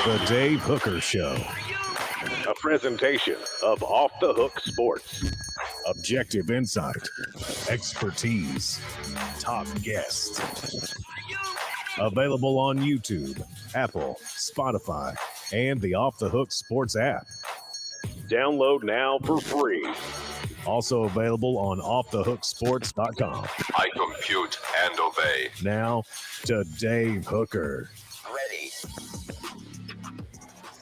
The Dave Hooker Show. A presentation of Off the Hook Sports. Objective insight, expertise, top guests. Available on YouTube, Apple, Spotify, and the Off the Hook Sports app. Download now for free. Also available on offthehooksports.com. I compute and obey. Now to Dave Hooker. Ready.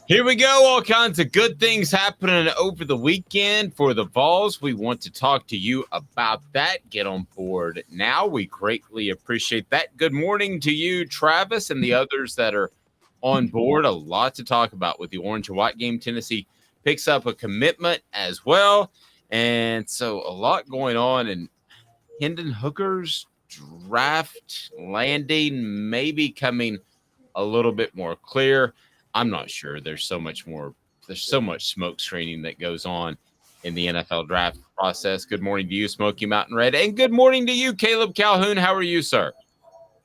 Here we go. All kinds of good things happening over the weekend for the Vols. We want to talk to you about that. Get on board now. We greatly appreciate that. Good morning to you, Travis, and the others that are on board. A lot to talk about with the orange and white game. Tennessee picks up a commitment as well. And so a lot going on. And Hendon Hooker's draft landing maybe coming a little bit more clear. I'm not sure. There's so much smoke screening that goes on in the NFL draft process. Good morning to you, Smoky Mountain Red. And good morning to you, Caleb Calhoun. How are you, sir?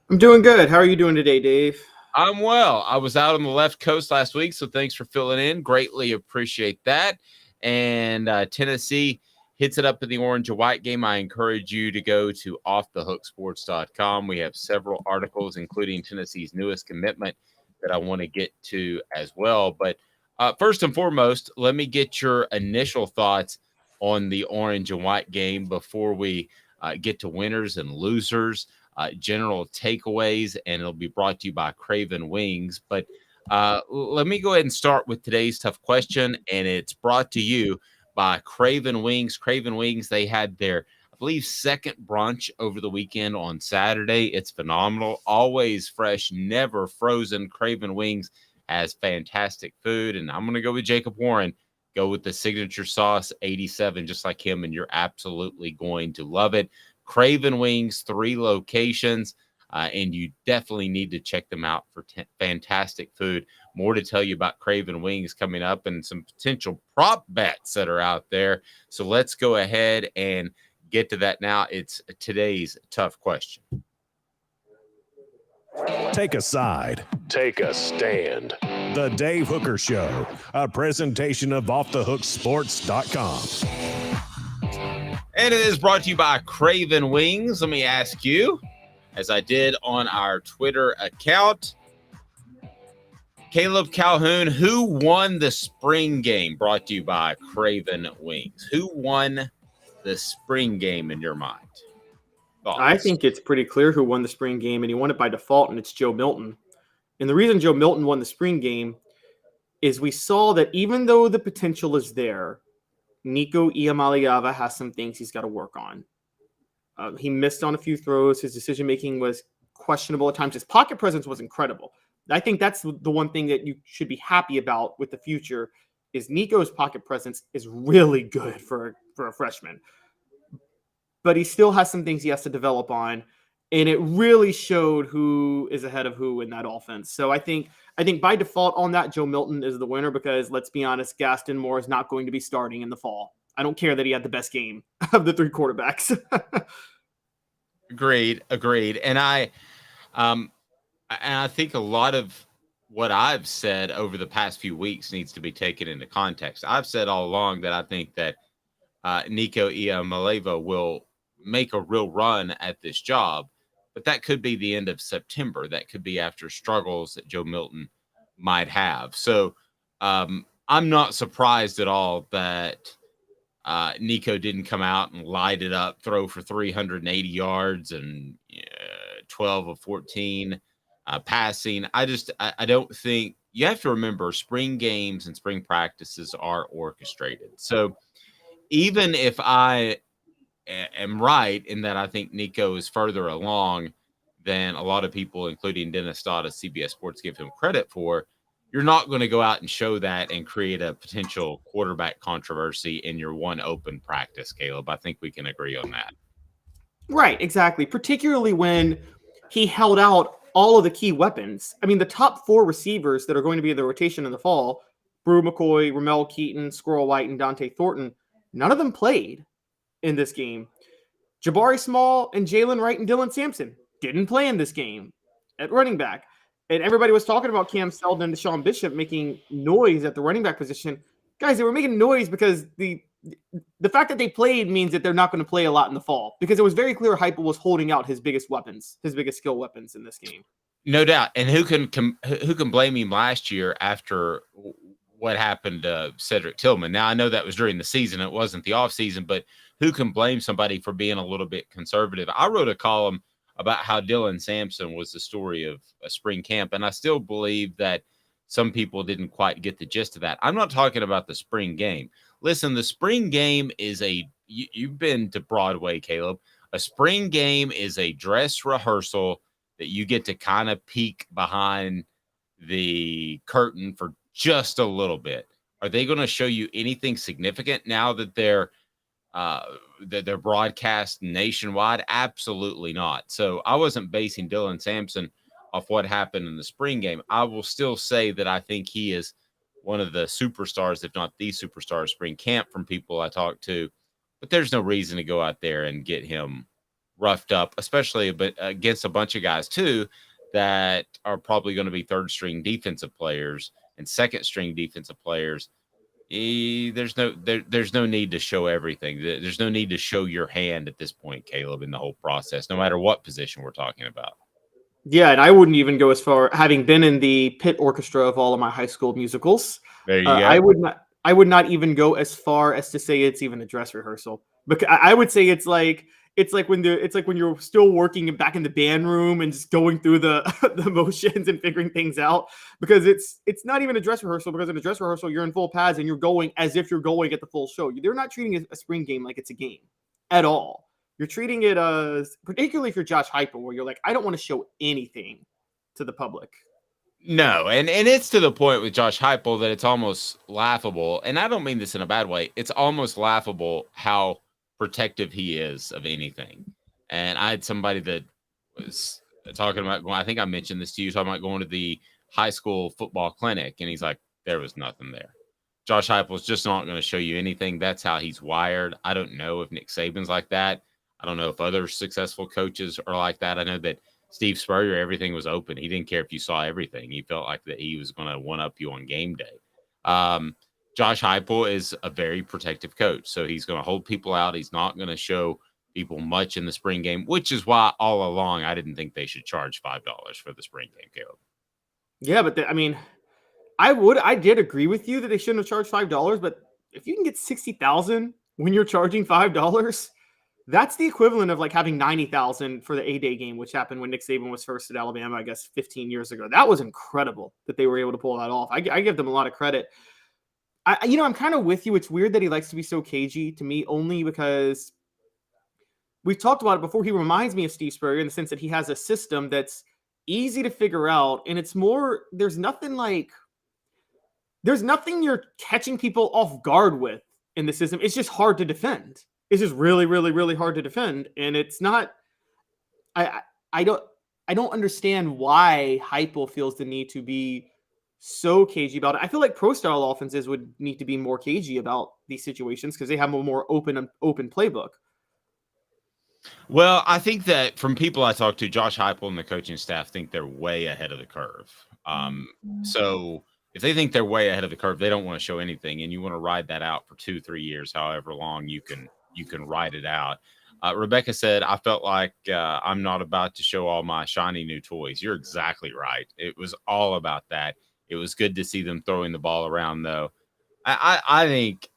I'm doing good. How are you doing today, Dave? I'm well. I was out on the left coast last week, so thanks for filling in. Greatly appreciate that. And Tennessee hits it up in the orange and white game. I encourage you to go to offthehooksports.com. We have several articles, including Tennessee's newest commitment, that I want to get to as well. But first and foremost, let me get your initial thoughts on the orange and white game before we get to winners and losers, general takeaways, and it'll be brought to you by Craven Wings. But let me go ahead and start with today's tough question, and it's brought to you by Craven Wings. Craven Wings, they had their, I believe, second brunch over the weekend on Saturday. It's phenomenal. Always fresh, never frozen. Craven Wings has fantastic food. And I'm going to go with Jacob Warren. Go with the signature sauce, 87, just like him, and you're absolutely going to love it. Craven Wings, 3 locations. And you definitely need to check them out for fantastic food. More to tell you about Craven Wings coming up and some potential prop bets that are out there. So let's go ahead and get to that now. It's today's tough question. Take a side. Take a stand. The Dave Hooker Show. A presentation of offthehooksports.com. And it is brought to you by Craven Wings. Let me ask you, as I did on our Twitter account, Caleb Calhoun, who won the spring game? Brought to you by Craven Wings. Who won the spring game in your mind? Thoughts? I think it's pretty clear who won the spring game, and he won it by default, and it's Joe Milton. And the reason Joe Milton won the spring game is we saw that even though the potential is there, Nico Iamaleava has some things he's got to work on. He missed on a few throws. His decision-making was questionable at times. His pocket presence was incredible. I think that's the one thing that you should be happy about with the future is Nico's pocket presence is really good for a freshman. But he still has some things he has to develop on, and it really showed who is ahead of who in that offense. So I think by default on that, Joe Milton is the winner because, let's be honest, Gaston Moore is not going to be starting in the fall. I don't care that he had the best game of the 3 quarterbacks. Agreed. And I think a lot of what I've said over the past few weeks needs to be taken into context. I've said all along that I think that Nico Iamaleava will make a real run at this job, but that could be the end of September. That could be after struggles that Joe Milton might have. So I'm not surprised at all that Nico didn't come out and light it up, throw for 380 yards and 12 of 14 passing. I don't think you have to remember spring games and spring practices are orchestrated. So even if I am right in that I think Nico is further along than a lot of people, including Dennis Stott of CBS Sports, give him credit for, you're not going to go out and show that and create a potential quarterback controversy in your one open practice, Caleb. I think we can agree on that. Right, exactly. Particularly when he held out all of the key weapons. I mean, the top 4 receivers that are going to be in the rotation in the fall, Brew McCoy, Ramel Keaton, Squirrel White, and Dante Thornton, none of them played in this game. Jabari Small and Jalen Wright and Dylan Sampson didn't play in this game at running back. And everybody was talking about Cam Seldon and Deshaun Bishop making noise at the running back position. Guys, they were making noise because the fact that they played means that they're not going to play a lot in the fall, because it was very clear Heupel was holding out his biggest weapons, his biggest skill weapons in this game. No doubt. And who can blame him last year after what happened to Cedric Tillman? Now, I know that was during the season. It wasn't the offseason, but who can blame somebody for being a little bit conservative? I wrote a column about how Dylan Sampson was the story of a spring camp, and I still believe that some people didn't quite get the gist of that. I'm not talking about the spring game. Listen, the spring game is you've been to Broadway, Caleb. A spring game is a dress rehearsal that you get to kind of peek behind the curtain for just a little bit. Are they going to show you anything significant now that they're broadcast nationwide? Absolutely not. So I wasn't basing Dylan Sampson off what happened in the spring game. I will still say that I think he is one of the superstars, if not the superstar of spring camp from people I talked to. But there's no reason to go out there and get him roughed up, especially against a bunch of guys too that are probably going to be third string defensive players and second string defensive players. There's no need to show everything. There's no need to show your hand at this point, Caleb, in the whole process, no matter what position we're talking about. Yeah, and I wouldn't even go as far, having been in the pit orchestra of all of my high school musicals. There you go. I would not even go as far as to say it's even a dress rehearsal. Because I would say it's like when you're still working back in the band room and just going through the motions and figuring things out. Because it's not even a dress rehearsal, because in a dress rehearsal you're in full pads and you're going as if you're going at the full show. They're not treating a spring game like it's a game at all. You're treating it as, particularly if you're Josh Heupel, where you're like, I don't want to show anything to the public. No, and it's to the point with Josh Heupel that it's almost laughable. And I don't mean this in a bad way. It's almost laughable how protective he is of anything. And I had somebody that was talking about going, I think I mentioned this to you, talking about going to the high school football clinic, and he's like, there was nothing there. Josh Heupel's just not going to show you anything. That's how he's wired. I don't know if Nick Saban's like that. I don't know if other successful coaches are like that. I know that Steve Spurrier, everything was open. He didn't care if you saw everything. He felt like that he was going to one-up you on game day. Josh Heupel is a very protective coach, so he's going to hold people out. He's not going to show people much in the spring game, which is why all along I didn't think they should charge $5 for the spring game, Caleb. Yeah, but I did agree with you that they shouldn't have charged $5, but if you can get 60,000 when you're charging $5, that's the equivalent of like having 90,000 for the A-Day game, which happened when Nick Saban was first at Alabama, I guess 15 years ago. That was incredible that they were able to pull that off. I give them a lot of credit. I'm kind of with you. It's weird that he likes to be so cagey, to me, only because we've talked about it before. He reminds me of Steve Spurrier in the sense that he has a system that's easy to figure out, and it's more, there's nothing you're catching people off guard with in the system. It's just hard to defend. It's just really, really, really hard to defend. And it's not, I don't understand why Heupel feels the need to be so cagey about it. I feel like pro style offenses would need to be more cagey about these situations because they have a more open playbook. Well, I think that from people I talk to, Josh Heupel and the coaching staff think they're way ahead of the curve. So if they think they're way ahead of the curve, they don't want to show anything. And you want to ride that out for 2-3 years, however long you can ride it out. Rebecca said, I felt like I'm not about to show all my shiny new toys. You're exactly right. It was all about that. It was good to see them throwing the ball around, though. I think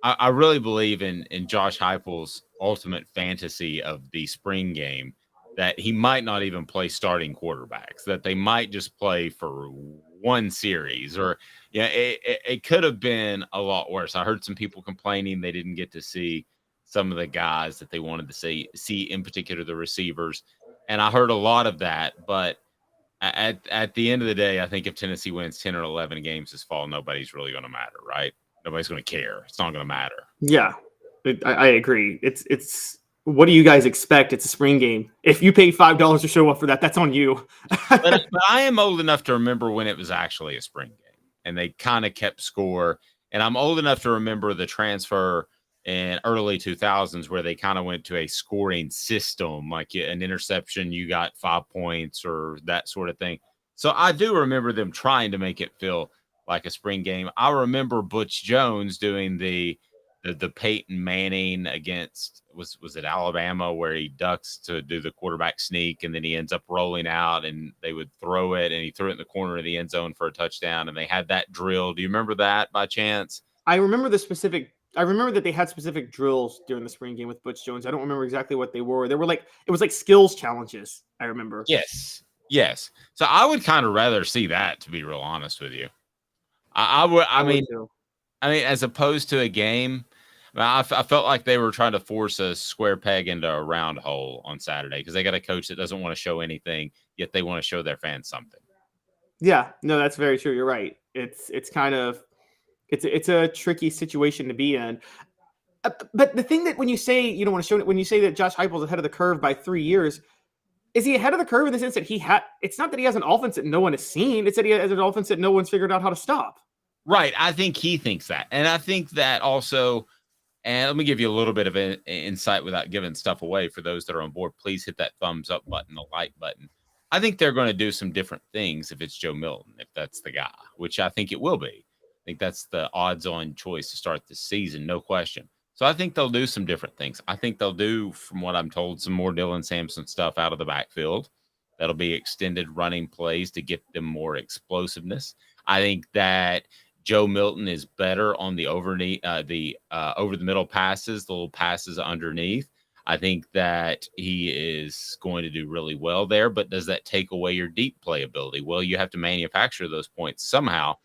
I really believe in Josh Heupel's ultimate fantasy of the spring game, that he might not even play starting quarterbacks, that they might just play for one series, or it could have been a lot worse. I heard some people complaining they didn't get to see some of the guys that they wanted to see in particular the receivers, and I heard a lot of that. But at the end of the day, I think if Tennessee wins 10 or 11 games this fall, nobody's really going to matter, right? Nobody's going to care. It's not going to matter. Yeah, I agree. It's what do you guys expect? It's a spring game. If you pay $5 to show up for that, that's on you. but I am old enough to remember when it was actually a spring game and they kind of kept score. And I'm old enough to remember the transfer in early 2000s where they kind of went to a scoring system, like an interception, you got 5 points or that sort of thing. So I do remember them trying to make it feel like a spring game. I remember Butch Jones doing the Peyton Manning against was it Alabama where he ducks to do the quarterback sneak and then he ends up rolling out and they would throw it and he threw it in the corner of the end zone for a touchdown and they had that drill. Do you remember that by chance? I remember I remember that they had specific drills during the spring game with Butch Jones. I don't remember exactly what they were. They were like it was like skills challenges. I remember. Yes. Yes. So I would kind of rather see that, to be real honest with you. I would. I mean, too. as opposed to a game, I felt like they were trying to force a square peg into a round hole on Saturday because they got a coach that doesn't want to show anything, yet they want to show their fans something. Yeah, no, that's very true. You're right. It's kind of it's a tricky situation to be in. But the thing that when you say you don't want to show it, when you say that Josh Heupel's ahead of the curve by 3 years, is he ahead of the curve in the sense that it's not that he has an offense that no one has seen. It's that he has an offense that no one's figured out how to stop. Right. I think he thinks that. And I think that also, and let me give you a little bit of an insight without giving stuff away for those that are on board. Please hit that thumbs up button, the like button. I think they're going to do some different things if it's Joe Milton, if that's the guy, which I think it will be. I think that's the odds-on choice to start the season, no question. So I think they'll do some different things. I think they'll do, from what I'm told, some more Dylan Sampson stuff out of the backfield. That'll be extended running plays to get them more explosiveness. I think that Joe Milton is better on the over the middle passes, the little passes underneath. I think that he is going to do really well there, but does that take away your deep play ability? Well, you have to manufacture those points somehow.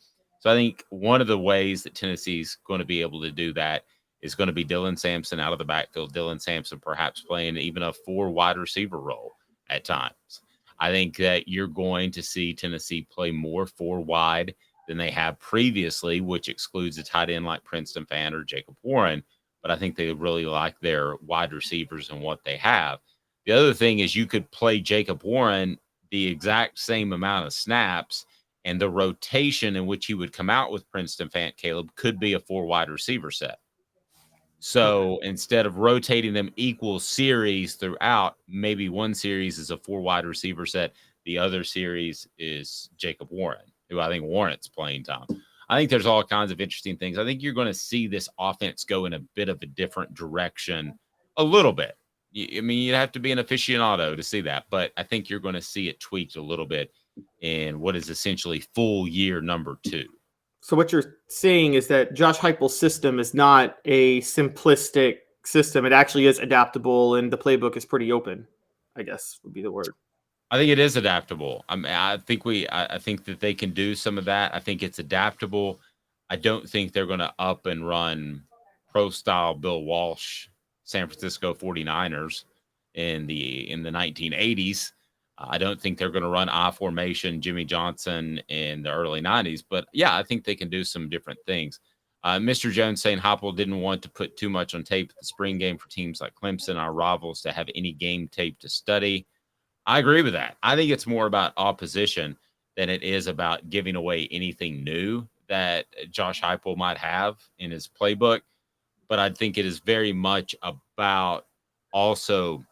So I think one of the ways that Tennessee's going to be able to do that is going to be Dylan Sampson out of the backfield. Dylan Sampson perhaps playing even a 4 wide receiver role at times. I think that you're going to see Tennessee play more 4 wide than they have previously, which excludes a tight end like Princeton Fan or Jacob Warren. But I think they really like their wide receivers and what they have. The other thing is you could play Jacob Warren the exact same amount of snaps, and the rotation in which he would come out with Princeton Fant Caleb could be a 4 wide receiver set. So instead of rotating them equal series throughout, maybe one series is a 4 wide receiver set. The other series is Jacob Warren, who I think warrants playing time. I think there's all kinds of interesting things. I think you're going to see this offense go in a bit of a different direction a little bit. I mean, you'd have to be an aficionado to see that, but I think you're going to see it tweaked a little bit in what is essentially full year number 2. So what you're saying is that Josh Heupel's system is not a simplistic system. It actually is adaptable, and the playbook is pretty open, I guess would be the word. I think it is adaptable. I mean, I think that they can do some of that. I think it's adaptable. I don't think they're going to up and run pro style Bill Walsh, San Francisco 49ers in the 1980s. I don't think they're going to run I formation Jimmy Johnson in the early 90s. But, yeah, I think they can do some different things. Mr. Jones saying Heupel didn't want to put too much on tape at the spring game for teams like Clemson, our rivals, to have any game tape to study. I agree with that. I think it's more about opposition than it is about giving away anything new that Josh Heupel might have in his playbook. But I think it is very much about also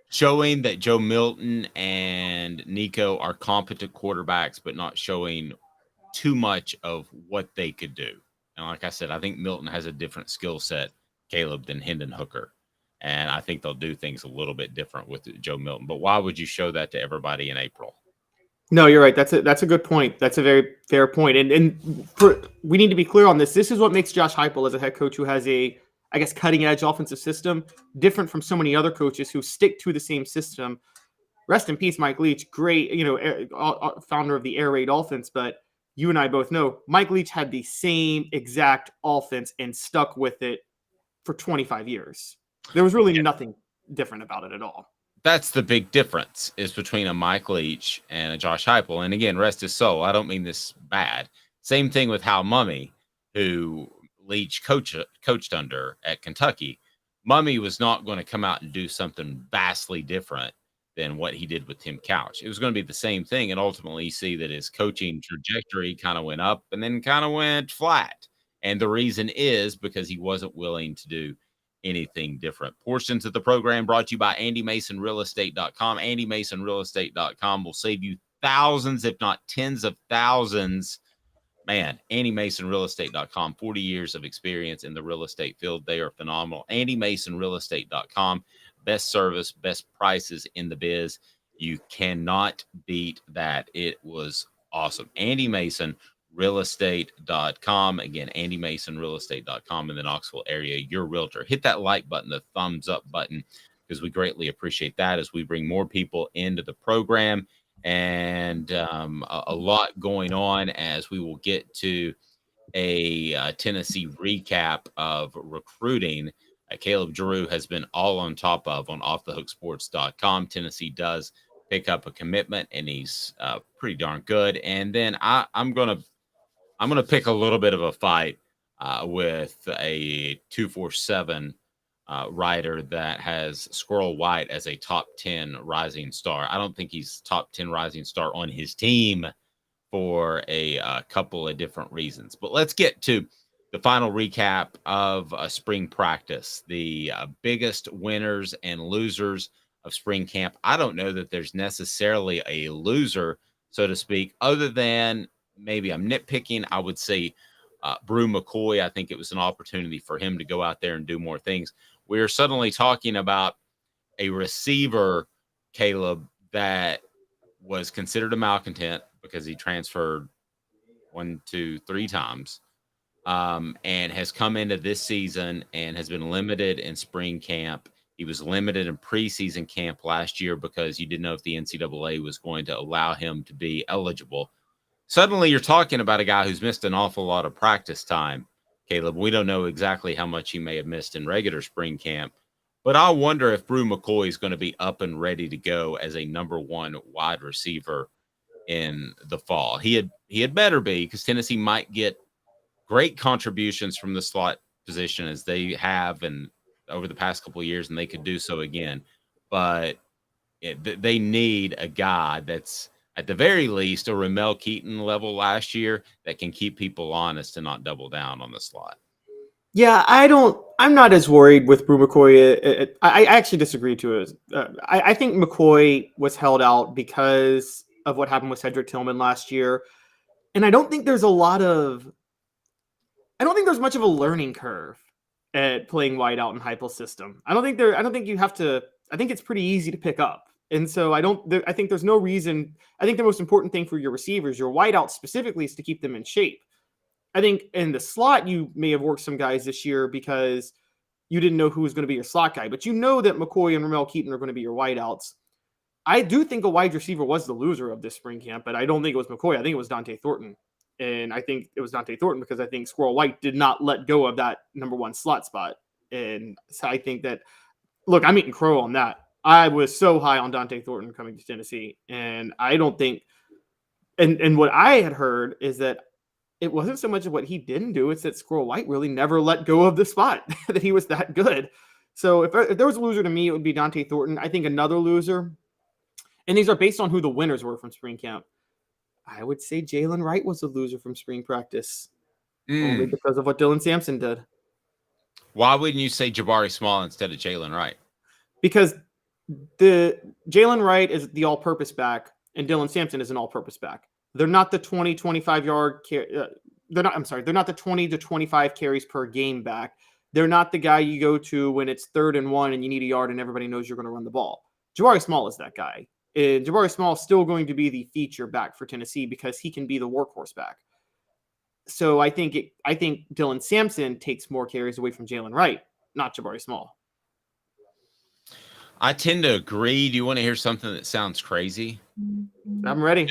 showing that Joe Milton and Nico are competent quarterbacks, but not showing too much of what they could do. And like I said, I think Milton has a different skill set, Caleb, than Hendon Hooker. And I think they'll do things a little bit different with Joe Milton. But why would you show that to everybody in April? No, you're right. That's a good point. That's a very fair point. And we need to be clear on this. This is what makes Josh Heupel as a head coach who has a, I guess, cutting edge offensive system different from so many other coaches who stick to the same system. Rest in peace, Mike Leach. Great, founder of the air raid offense. But you and I both know Mike Leach had the same exact offense and stuck with it for 25 years. There was really nothing different about it at all. That's the big difference is between a Mike Leach and a Josh Heupel. And again, rest his soul. I don't mean this bad. Same thing with Hal Mumme, who Leach coached under at Kentucky. Mumme was not going to come out and do something vastly different than what he did with Tim Couch. It was going to be the same thing. And ultimately you see that his coaching trajectory kind of went up and then kind of went flat. And the reason is because he wasn't willing to do anything different. Portions of the program brought to you by AndyMasonRealEstate.com. AndyMasonRealEstate.com will save you thousands, if not tens of thousands. Man, AndyMasonRealEstate.com, 40 years of experience in the real estate field. They are phenomenal. AndyMasonRealEstate.com, best service, best prices in the biz. You cannot beat that. It was awesome. AndyMasonRealEstate.com. Again, AndyMasonRealEstate.com in the Knoxville area, your realtor. Hit that like button, the thumbs up button, because we greatly appreciate that as we bring more people into the program. And a lot going on as we will get to a Tennessee recap of recruiting. Caleb Giroux has been all on top of on offthehooksports.com. Tennessee does pick up a commitment, and he's pretty darn good. And then I'm gonna pick a little bit of a fight with a 247 writer that has Squirrel White as a top 10 rising star. I don't think he's top 10 rising star on his team for a couple of different reasons. But let's get to the final recap of spring practice, the biggest winners and losers of spring camp. I don't know that there's necessarily a loser, so to speak, other than maybe I'm nitpicking. I would say Brew McCoy. I think it was an opportunity for him to go out there and do more things. We are suddenly talking about a receiver, Caleb, that was considered a malcontent because he transferred 1, 2, 3 times, and has come into this season and has been limited in spring camp. He was limited in preseason camp last year because you didn't know if the NCAA was going to allow him to be eligible. Suddenly you're talking about a guy who's missed an awful lot of practice time, Caleb. We don't know exactly how much he may have missed in regular spring camp, but I wonder if Brew McCoy is going to be up and ready to go as a number 1 wide receiver in the fall. He had better be, because Tennessee might get great contributions from the slot position as they have and over the past couple of years, and they could do so again. But they need a guy that's at the very least a Ramel Keaton level last year that can keep people honest and not double down on the slot. Yeah, I'm not as worried with Brew McCoy. I actually disagree to it. I think McCoy was held out because of what happened with Cedric Tillman last year. And I don't think there's much of a learning curve at playing wide out in Heupel's system. I think it's pretty easy to pick up. And so I think there's no reason. I think the most important thing for your receivers, your wideouts specifically, is to keep them in shape. I think in the slot, you may have worked some guys this year because you didn't know who was going to be your slot guy, but you know that McCoy and Ramel Keaton are going to be your wideouts. I do think a wide receiver was the loser of this spring camp, but I don't think it was McCoy. I think it was Dante Thornton. And I think it was Dante Thornton because I think Squirrel White did not let go of that number 1 slot spot. And so I think that, look, I'm eating crow on that. I was so high on Dante Thornton coming to Tennessee. And I don't think, and what I had heard is that it wasn't so much of what he didn't do. It's that Squirrel White really never let go of the spot, that he was that good. So if there was a loser to me, it would be Dante Thornton. I think another loser, and these are based on who the winners were from spring camp, I would say Jalen Wright was a loser from spring practice, only because of what Dylan Sampson did. Why wouldn't you say Jabari Small instead of Jalen Wright? Because the Jalen Wright is the all-purpose back, and Dylan Sampson is an all-purpose back. They're not the 20, 25-yard they're not the 20 to 25 carries per game back. They're not the guy you go to when it's 3rd and 1 and you need a yard and everybody knows you're going to run the ball. Jabari Small is that guy. And Jabari Small is still going to be the feature back for Tennessee because he can be the workhorse back. So I think Dylan Sampson takes more carries away from Jalen Wright, not Jabari Small. I tend to agree. Do you want to hear something that sounds crazy? I'm ready.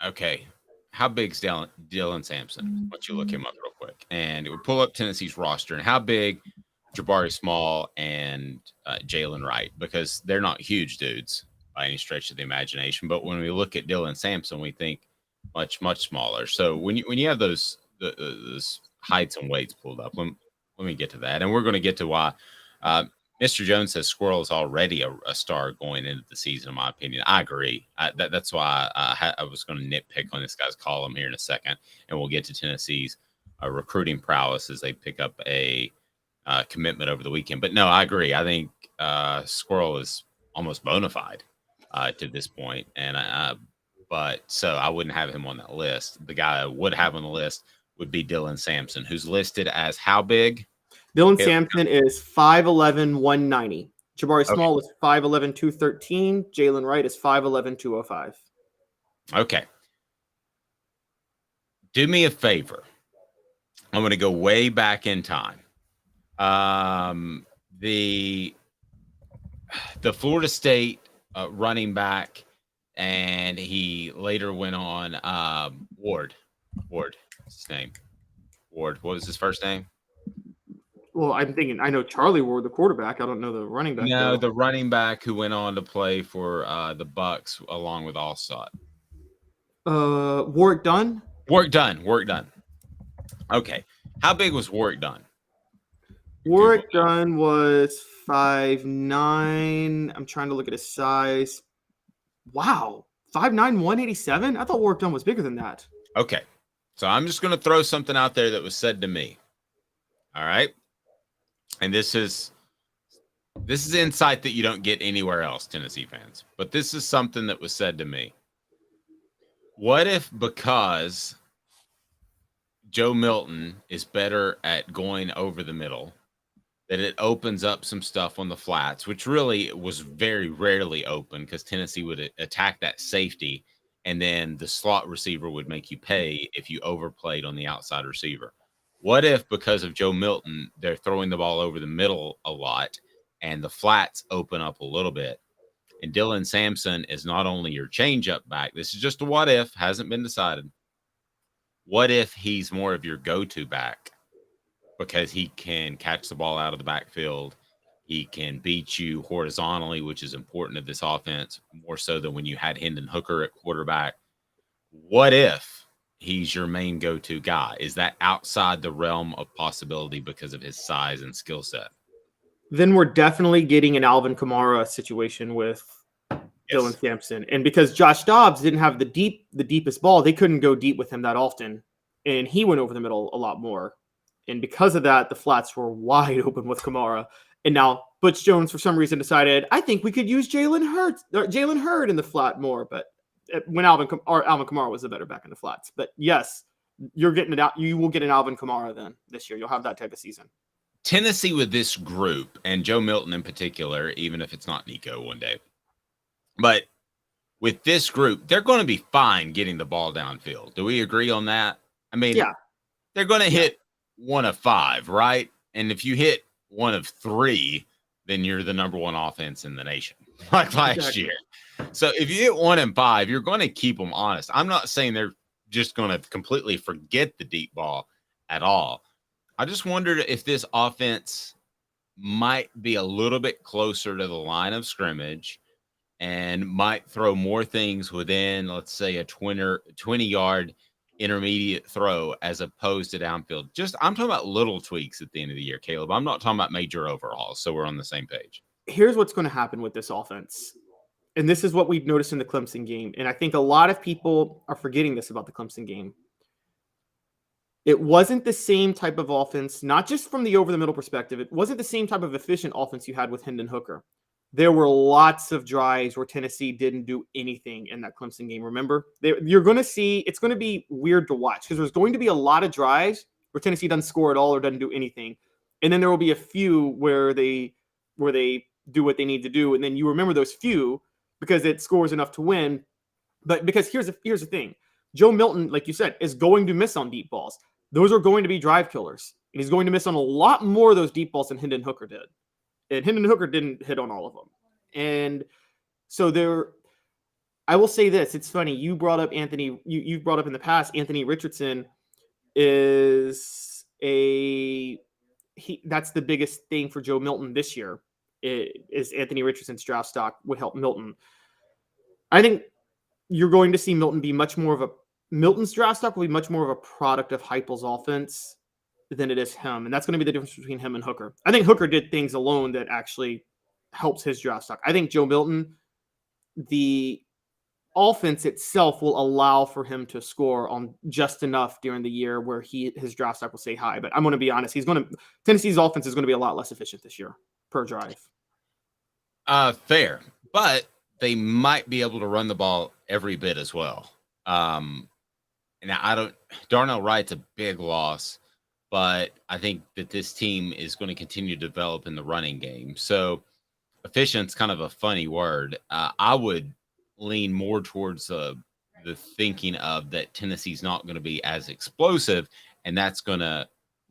Okay. How big's Dylan Sampson? Why don't you look him up real quick? And it would pull up Tennessee's roster. And how big Jabari Small and Jalen Wright? Because they're not huge dudes by any stretch of the imagination. But when we look at Dylan Sampson, we think much, much smaller. So when you have those heights and weights pulled up, let me get to that. And we're going to get to why Mr. Jones says Squirrel is already a star going into the season, in my opinion. I agree. That's why I was going to nitpick on this guy's column here in a second, and we'll get to Tennessee's recruiting prowess as they pick up a commitment over the weekend. But no, I agree. I think Squirrel is almost bona fide to this point, and but so I wouldn't have him on that list. The guy I would have on the list would be Dylan Sampson, who's listed as how big? Dylan Sampson is 5'11", 190. Jabari Okay. Small is 5'11", 213. Jalen Wright is 5'11", 205. Okay. Do me a favor. I'm going to go way back in time. The Florida State running back, and he later went on Ward. What's his name? Ward. What was his first name? Well, I'm thinking I know Charlie Ward, the quarterback. I don't know the running back. No, though. the running back who went on to play for the Bucks along with Allstott. Warwick Dunn. Warwick Dunn. Okay. How big was Warwick Dunn? Warwick Dunn was 5'9". I'm trying to look at his size. Wow. 5'9", 187? I thought Warwick Dunn was bigger than that. Okay. So I'm just going to throw something out there that was said to me. All right. And this is insight that you don't get anywhere else, Tennessee fans. But this is something that was said to me. What if because Joe Milton is better at going over the middle, that it opens up some stuff on the flats, which really was very rarely open because Tennessee would attack that safety, and then the slot receiver would make you pay if you overplayed on the outside receiver. What if because of Joe Milton, they're throwing the ball over the middle a lot and the flats open up a little bit, and Dylan Sampson is not only your changeup back, this is just a what if, hasn't been decided. What if he's more of your go-to back because he can catch the ball out of the backfield? He can beat you horizontally, which is important to this offense, more so than when you had Hendon Hooker at quarterback. What if he's your main go-to guy? Is that outside the realm of possibility because of his size and skill set? Then we're definitely getting an Alvin Kamara situation with Dylan Sampson. And because Josh Dobbs didn't have the deepest ball, they couldn't go deep with him that often. And he went over the middle a lot more. And because of that, the flats were wide open with Kamara. And now Butch Jones, for some reason, decided, I think we could use Jalen Hurd in the flat more. But when Alvin Kamara was the better back in the flats. But yes, you're getting it out. You will get an Alvin Kamara then this year. You'll have that type of season. Tennessee with this group, and Joe Milton in particular, even if it's not Nico one day, but with this group, they're going to be fine getting the ball downfield. Do we agree on that? I mean, yeah, they're going to hit 1 of 5, right? And if you hit 1 of 3, then you're the number 1 offense in the nation, like last year. So if you hit 1 and 5, you're going to keep them honest. I'm not saying they're just going to completely forget the deep ball at all. I just wondered if this offense might be a little bit closer to the line of scrimmage and might throw more things within, let's say, a 20-yard intermediate throw as opposed to downfield. I'm talking about little tweaks at the end of the year, Caleb. I'm not talking about major overhauls, so we're on the same page. Here's what's going to happen with this offense. And this is what we've noticed in the Clemson game. And I think a lot of people are forgetting this about the Clemson game. It wasn't the same type of offense, not just from the over-the-middle perspective. It wasn't the same type of efficient offense you had with Hendon Hooker. There were lots of drives where Tennessee didn't do anything in that Clemson game. Remember, you're going to see it's going to be weird to watch because there's going to be a lot of drives where Tennessee doesn't score at all or doesn't do anything, and then there will be a few where they do what they need to do, and then you remember those few because it scores enough to win. But because here's the thing, Joe Milton, like you said, is going to miss on deep balls. Those are going to be drive killers, and he's going to miss on a lot more of those deep balls than Hendon Hooker did. And Hendon Hooker didn't hit on all of them. And so I will say this. It's funny. You brought up Anthony. You've brought up in the past, Anthony Richardson is that's the biggest thing for Joe Milton this year is Anthony Richardson's draft stock would help Milton. I think you're going to see Milton's draft stock will be much more of a product of Heupel's offense than it is him. And that's going to be the difference between him and Hooker. I think Hooker did things alone that actually helps his draft stock. I think Joe Milton, the offense itself will allow for him to score on just enough during the year where his draft stock will stay high. But I'm going to be honest, Tennessee's offense is going to be a lot less efficient this year per drive. Fair, but they might be able to run the ball every bit as well. And Darnell Wright's a big loss, but I think that this team is going to continue to develop in the running game. So efficient's kind of a funny word. I would lean more towards the thinking of that Tennessee's not going to be as explosive, and that's going to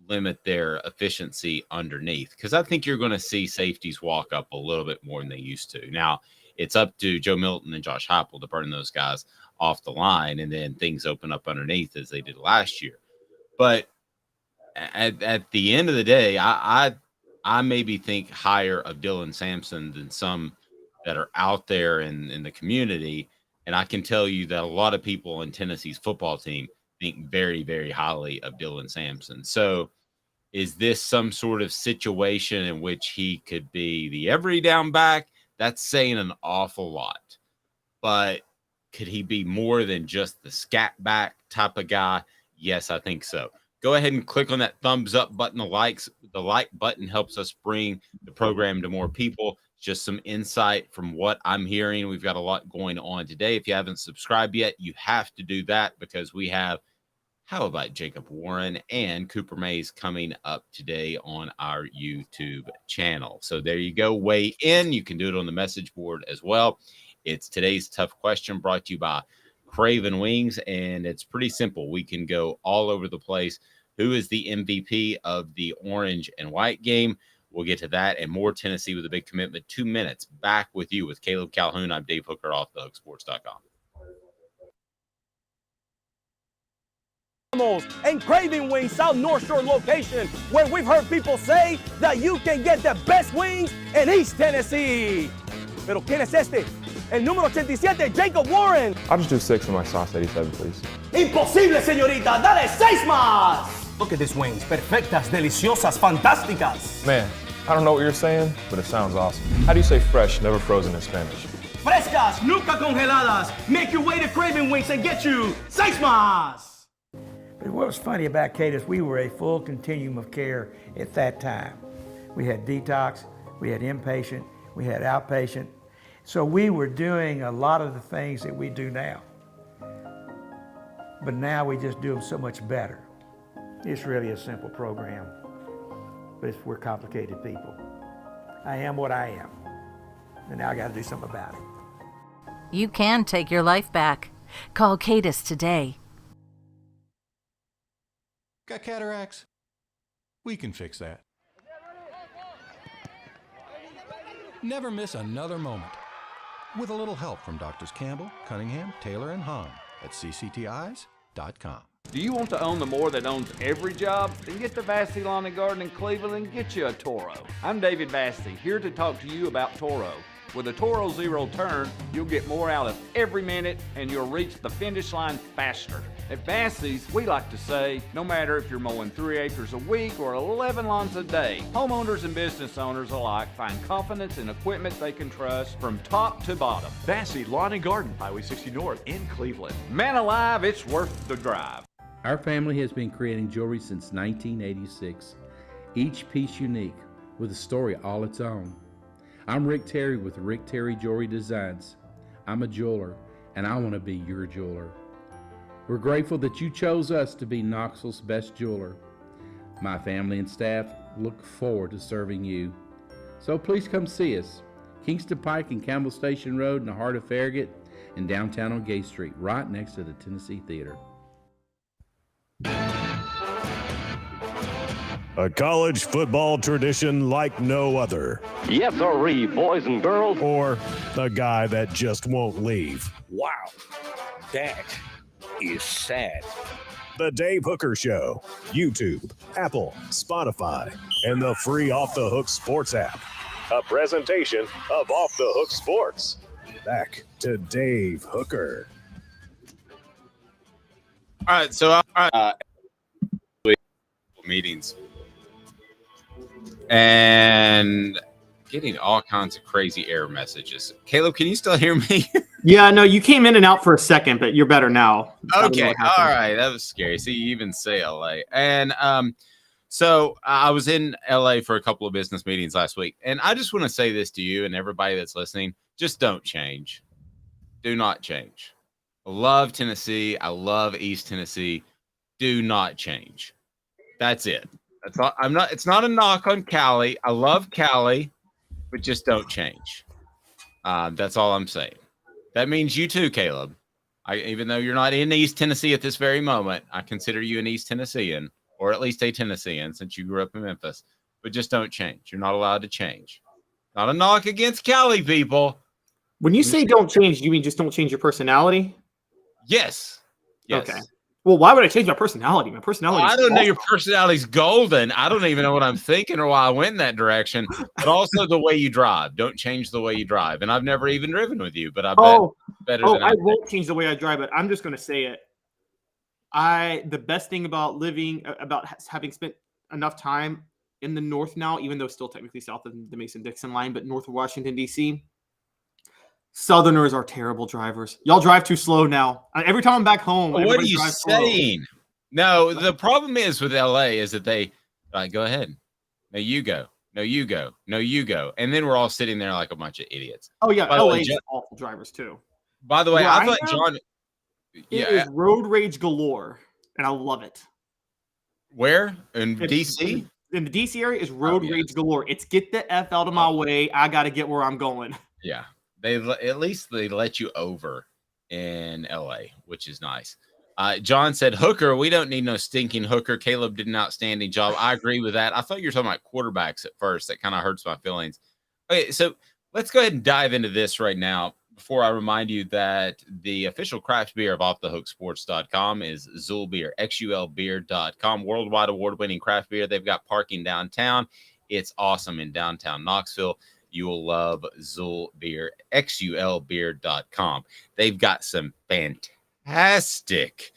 limit their efficiency underneath, because I think you're going to see safeties walk up a little bit more than they used to. Now, it's up to Joe Milton and Josh Heupel to burn those guys off the line, and then things open up underneath as they did last year. But at the end of the day, I maybe think higher of Dylan Sampson than some that are out there in the community. And I can tell you that a lot of people in Tennessee's football team think very, very highly of Dylan Sampson. So is this some sort of situation in which he could be the every down back? That's saying an awful lot. But could he be more than just the scat back type of guy? Yes, I think so. Go ahead and click on that thumbs up button. The like button helps us bring the program to more people. Just some insight from what I'm hearing. We've got a lot going on today. If you haven't subscribed yet, you have to do that, because we have How About Jacob Warren and Cooper Mays coming up today on our YouTube channel. So there you go. Weigh in. You can do it on the message board as well. It's today's tough question, brought to you by Craven Wings, and it's pretty simple. We can go all over the place. Who is the MVP of the orange and white game? We'll get to that and more. Tennessee with a big commitment. 2 minutes. Back with you with Caleb Calhoun. I'm Dave Hooker, offthehooksports.com. And Craving Wings South North Shore location, where we've heard people say that you can get the best wings in East Tennessee. Pero ¿quién es este? El número 87, Jacob Warren. I'll just do 6 for my sauce 87, please. Imposible, señorita. Dale 6 más. Look at these wings. Perfectas, deliciosas, fantásticas. Man, I don't know what you're saying, but it sounds awesome. How do you say fresh, never frozen in Spanish? Frescas, nunca congeladas. Make your way to Craving Wings and get you 6 más. But what was funny about Cadis, we were a full continuum of care at that time. We had detox, we had inpatient, we had outpatient. So we were doing a lot of the things that we do now. But now we just do them so much better. It's really a simple program, but we're complicated people. I am what I am, and now I got to do something about it. You can take your life back. Call Cadis today. Got cataracts? We can fix that. Never miss another moment. With a little help from Doctors Campbell, Cunningham, Taylor, and Hahn at cctis.com. Do you want to own the more that owns every job? Then get to Vassey Lawn and Garden in Cleveland and get you a Toro. I'm David Vassey, here to talk to you about Toro. With a Toro Zero Turn, you'll get more out of every minute and you'll reach the finish line faster. At Vassey's, we like to say, no matter if you're mowing 3 acres a week or 11 lawns a day, homeowners and business owners alike find confidence in equipment they can trust from top to bottom. Vassey Lawn and Garden, Highway 60 North in Cleveland. Man alive, it's worth the drive. Our family has been creating jewelry since 1986, each piece unique with a story all its own. I'm Rick Terry with Rick Terry Jewelry Designs. I'm a jeweler, and I want to be your jeweler. We're grateful that you chose us to be Knoxville's best jeweler. My family and staff look forward to serving you. So please come see us. Kingston Pike and Campbell Station Road in the heart of Farragut, and downtown on Gay Street, right next to the Tennessee Theater. A college football tradition like no other. Yes, sirree, boys and girls. Or a guy that just won't leave. Wow, that is sad. The Dave Hooker Show. YouTube, Apple, Spotify, and the free Off the Hook Sports app. A presentation of Off the Hook Sports. Back to Dave Hooker. All right, so meetings. And getting all kinds of crazy error messages. Caleb, can you still hear me? Yeah, no, you came in and out for a second, but you're better now. Okay, all right. That was scary. See, you even say LA. And so I was in LA for a couple of business meetings last week. And I just want to say this to you and everybody that's listening. Just don't change. Do not change. I love Tennessee. I love East Tennessee. Do not change. That's it. That's all. It's not a knock on Cali. I love Cali, but just don't change. That's all I'm saying. That means you too, Caleb. Even though you're not in East Tennessee at this very moment, I consider you an East Tennessean, or at least a Tennessean since you grew up in Memphis. But just don't change. You're not allowed to change. Not a knock against Cali people. When you say don't change, you mean just don't change your personality? Yes. Okay. Well, why would I change my personality? My personality. I don't know. Your personality's golden. I don't even know what I'm thinking or why I went in that direction. But also the way you drive. Don't change the way you drive. And I've never even driven with you, but I bet better than I won't change the way I drive it. I'm just going to say it. The best thing about having spent enough time in the north now, even though still technically south of the Mason-Dixon line, but north of Washington, D.C., Southerners are terrible drivers. Y'all drive too slow now. Every time I'm back home, what are you saying? Slow. No, the problem is with LA is that they go ahead. No, you go. No, you go. No, you go. And then we're all sitting there like a bunch of idiots. Oh yeah, LA is awful drivers too. By the way, I thought John. It is road rage galore, and I love it. Where in DC? In the DC area is road rage galore. It's get the F out of my way. I got to get where I'm going. Yeah. At least they let you over in LA, which is nice. John said, Hooker, we don't need no stinking Hooker. Caleb did an outstanding job. I agree with that. I thought you were talking about quarterbacks at first. That kind of hurts my feelings. Okay, so let's go ahead and dive into this right now before I remind you that the official craft beer of offthehooksports.com is Zul Beer, XULbeer.com, worldwide award-winning craft beer. They've got parking downtown. It's awesome in downtown Knoxville. You will love Zul Beer, XULbeer.com. They've got some fantastic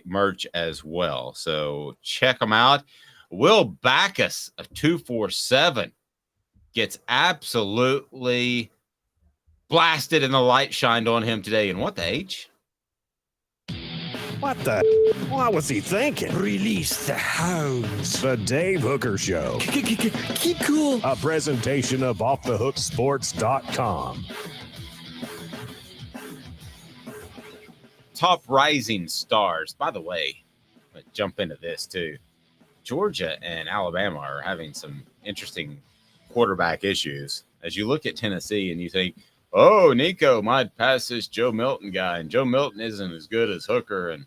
merch as well. So check them out. Will Backus of 247 gets absolutely blasted and the light shined on him today. And what the H? What the? What was he thinking? Release the hounds. The Dave Hooker Show. Keep cool. A presentation of offthehooksports.com. Top rising stars. By the way, let's jump into this too. Georgia and Alabama are having some interesting quarterback issues. As you look at Tennessee and you think, oh, Nico might pass this Joe Milton guy, and Joe Milton isn't as good as Hooker and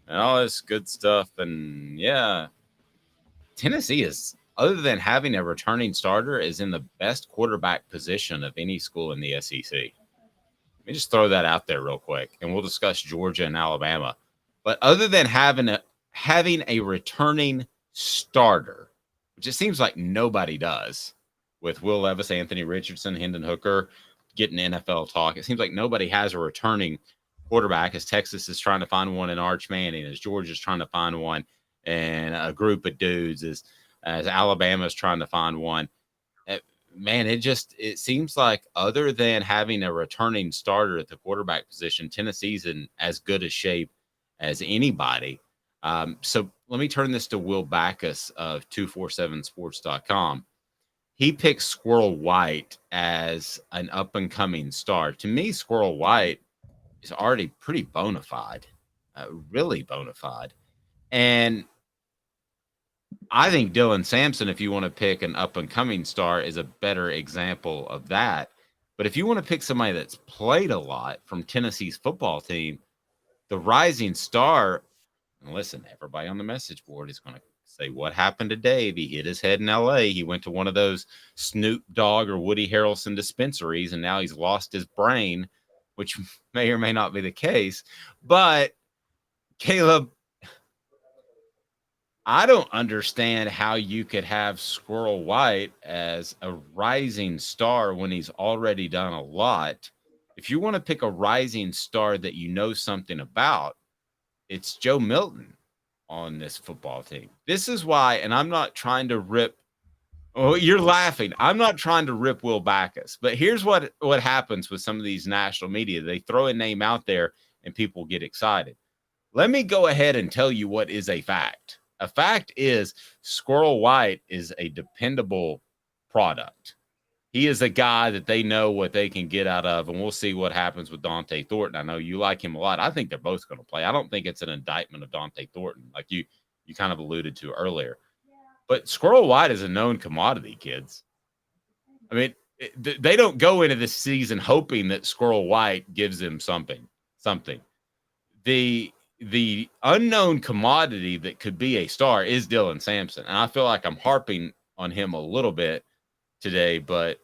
all this good stuff. And yeah, Tennessee is, other than having a returning starter, is in the best quarterback position of any school in the SEC. Let me just throw that out there real quick, and we'll discuss Georgia and Alabama. But other than having a returning starter, which it seems like nobody does, with Will Levis, Anthony Richardson, Hendon Hooker getting NFL talk, it seems like nobody has a returning quarterback, as Texas is trying to find one in Arch Manning, as Georgia's trying to find one, and a group of dudes as Alabama's trying to find one. Man, it seems like other than having a returning starter at the quarterback position, Tennessee's in as good a shape as anybody. So let me turn this to Will Backus of 247sports.com. He picks Squirrel White as an up-and-coming star. To me, Squirrel White is already pretty bona fide, really bona fide. And I think Dylan Sampson, if you want to pick an up-and-coming star, is a better example of that. But if you want to pick somebody that's played a lot from Tennessee's football team, the rising star, and listen, everybody on the message board is going to say, what happened to Dave? He hit his head in L.A. He went to one of those Snoop Dogg or Woody Harrelson dispensaries, and now he's lost his brain, which may or may not be the case. But, Caleb, I don't understand how you could have Squirrel White as a rising star when he's already done a lot. If you want to pick a rising star that you know something about, it's Joe Milton on this football team. This is why, and I'm not trying to rip Oh, you're laughing. I'm not trying to rip Will Backus, but here's what happens with some of these national media. They throw a name out there and people get excited. Let me go ahead and tell you what is a fact. A fact is Squirrel White is a dependable product. He is a guy that they know what they can get out of, and we'll see what happens with Dante Thornton. I know you like him a lot. I think they're both going to play. I don't think it's an indictment of Dante Thornton, like you kind of alluded to earlier. But Squirrel White is a known commodity, kids. I mean, they don't go into this season hoping that Squirrel White gives them something. The unknown commodity that could be a star is Dylan Sampson, and I feel like I'm harping on him a little bit today, but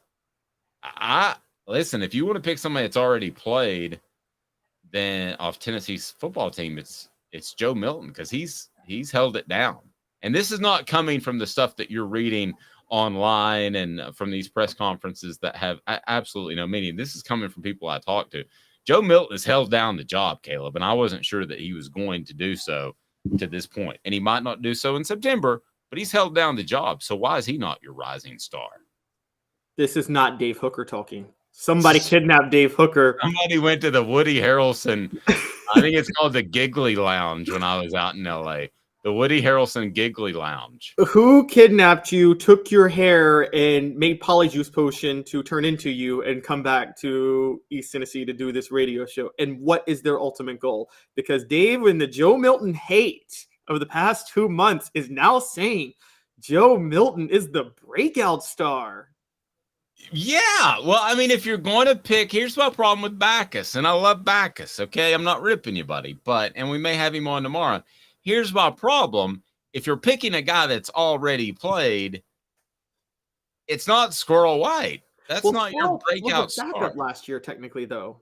listen, if you want to pick somebody that's already played then off Tennessee's football team, it's Joe Milton, because he's held it down. And this is not coming from the stuff that you're reading online and from these press conferences that have absolutely no meaning. This is coming from people I talk to. Joe Milton has held down the job, Caleb, and I wasn't sure that he was going to do so to this point. And he might not do so in September, but he's held down the job. So why is he not your rising star? This is not Dave Hooker talking. Somebody kidnapped Dave Hooker. Somebody went to the Woody Harrelson, I think it's called the Giggly Lounge when I was out in LA. The Woody Harrelson Giggly Lounge. Who kidnapped you, took your hair, and made polyjuice potion to turn into you and come back to East Tennessee to do this radio show? And what is their ultimate goal? Because Dave and the Joe Milton hate of the past 2 months is now saying Joe Milton is the breakout star. Yeah, well, I mean, if you're going to pick, here's my problem with Backus, and I love Backus, okay? I'm not ripping you, buddy, and we may have him on tomorrow. Here's my problem. If you're picking a guy that's already played, it's not Squirrel White. That's not your breakout star. Last year, technically, though.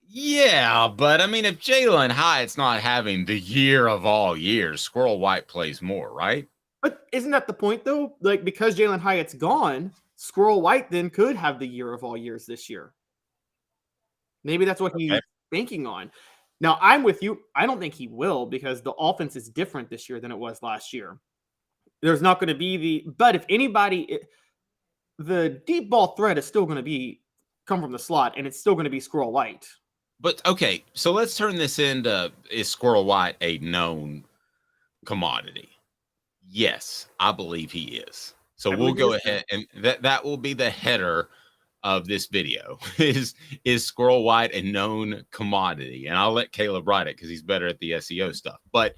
Yeah, but I mean, if Jalen Hyatt's not having the year of all years, Squirrel White plays more, right? But isn't that the point, though? Like, because Jalen Hyatt's gone, Squirrel White then could have the year of all years this year. Maybe that's what he's banking on. Now, I'm with you. I don't think he will, because the offense is different this year than it was last year. There's not going to be but if anybody, the deep ball threat is still going to come from the slot, and it's still going to be Squirrel White. But okay, so let's turn this into, is Squirrel White a known commodity? Yes, I believe he is. So we'll go ahead, and that will be the header of this video. Is Squirrel White a known commodity? And I'll let Caleb write it because he's better at the SEO stuff. But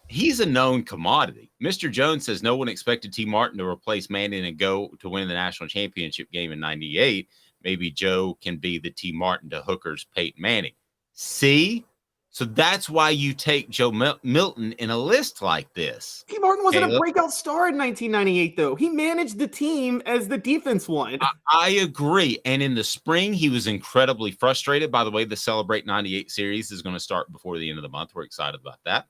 he's a known commodity. Mr. Jones says no one expected T. Martin to replace Manning and go to win the national championship game in '98. Maybe Joe can be the T. Martin to Hooker's Peyton Manning. See? So that's why you take Joe Milton in a list like this. T. Martin wasn't a breakout star in 1998, though. He managed the team as the defense won. I agree. And in the spring, he was incredibly frustrated. By the way, the Celebrate 98 series is going to start before the end of the month. We're excited about that.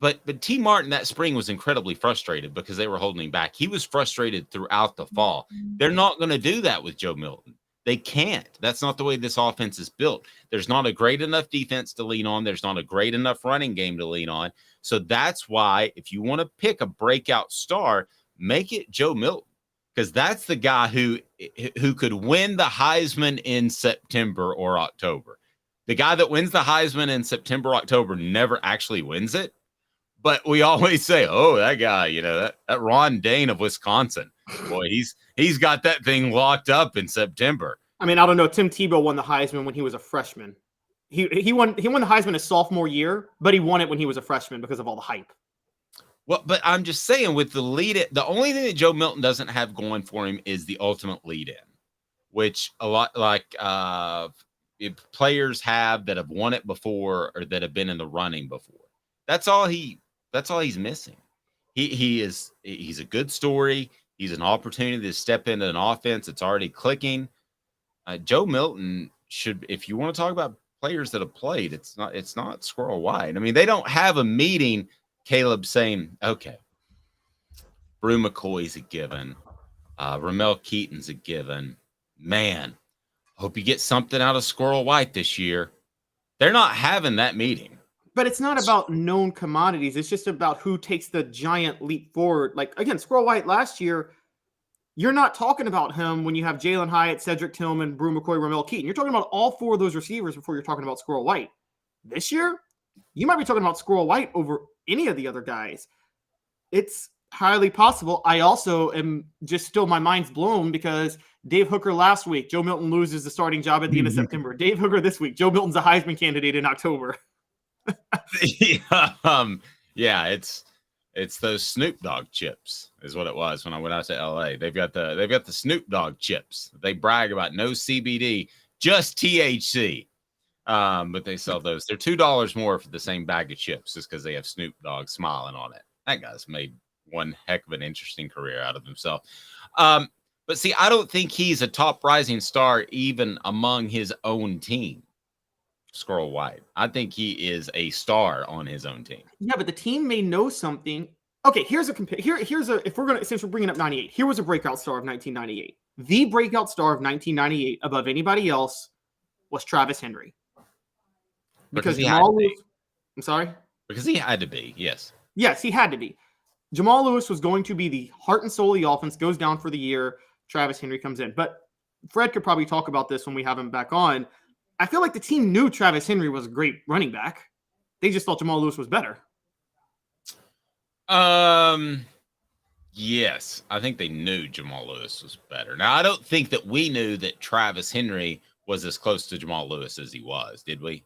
But T. Martin that spring was incredibly frustrated because they were holding him back. He was frustrated throughout the fall. They're not going to do that with Joe Milton. They can't. That's not the way this offense is built. There's not a great enough defense to lean on. There's not a great enough running game to lean on. So that's why if you want to pick a breakout star, make it Joe Milton, because that's the guy who could win the Heisman in September or October. The guy that wins the Heisman in September, October never actually wins it. But we always say, oh, that guy, that Ron Dane of Wisconsin, boy, he's got that thing locked up in September. I mean, I don't know. Tim Tebow won the Heisman when he was a freshman. He won the Heisman his sophomore year, but he won it when he was a freshman because of all the hype. Well, but I'm just saying with the the only thing that Joe Milton doesn't have going for him is the ultimate lead in, which a lot like players have that have won it before or that have been in the running before. That's all he's missing. He's a good story. He's an opportunity to step into an offense that's already clicking. Joe Milton should, if you want to talk about players that have played, it's not Squirrel White. I mean, they don't have a meeting, Caleb, saying, okay, Brew McCoy's a given. Ramel Keaton's a given. Man, hope you get something out of Squirrel White this year. They're not having that meeting. But it's not about known commodities. It's just about who takes the giant leap forward. Like, again, Squirrel White last year, you're not talking about him when you have Jalen Hyatt, Cedric Tillman, Brew McCoy, Ramel Keaton. You're talking about all four of those receivers before you're talking about Squirrel White. This year, you might be talking about Squirrel White over any of the other guys. It's highly possible. I also am just still, my mind's blown because Dave Hooker last week, Joe Milton loses the starting job at the end of September. Dave Hooker this week, Joe Milton's a Heisman candidate in October. Yeah, it's those Snoop Dogg chips is what it was when I went out to LA. They've got the Snoop Dogg chips. They brag about no CBD, just THC. But they sell those. They're $2 more for the same bag of chips just because they have Snoop Dogg smiling on it. That guy's made one heck of an interesting career out of himself. But see, I don't think he's a top rising star even among his own team. Squirrel White. I think he is a star on his own team. Yeah, but the team may know something. Okay, here's a if we're gonna, since we're bringing up 98, here was a breakout star of 1998. The breakout star of 1998 above anybody else was Travis Henry. Because Jamal Lewis, I'm sorry? Because he had to be, yes. Yes, he had to be. Jamal Lewis was going to be the heart and soul of the offense, goes down for the year. Travis Henry comes in. But Fred could probably talk about this when we have him back on. I feel like the team knew Travis Henry was a great running back. They just thought Jamal Lewis was better. Yes, I think they knew Jamal Lewis was better. Now, I don't think that we knew that Travis Henry was as close to Jamal Lewis as he was, did we?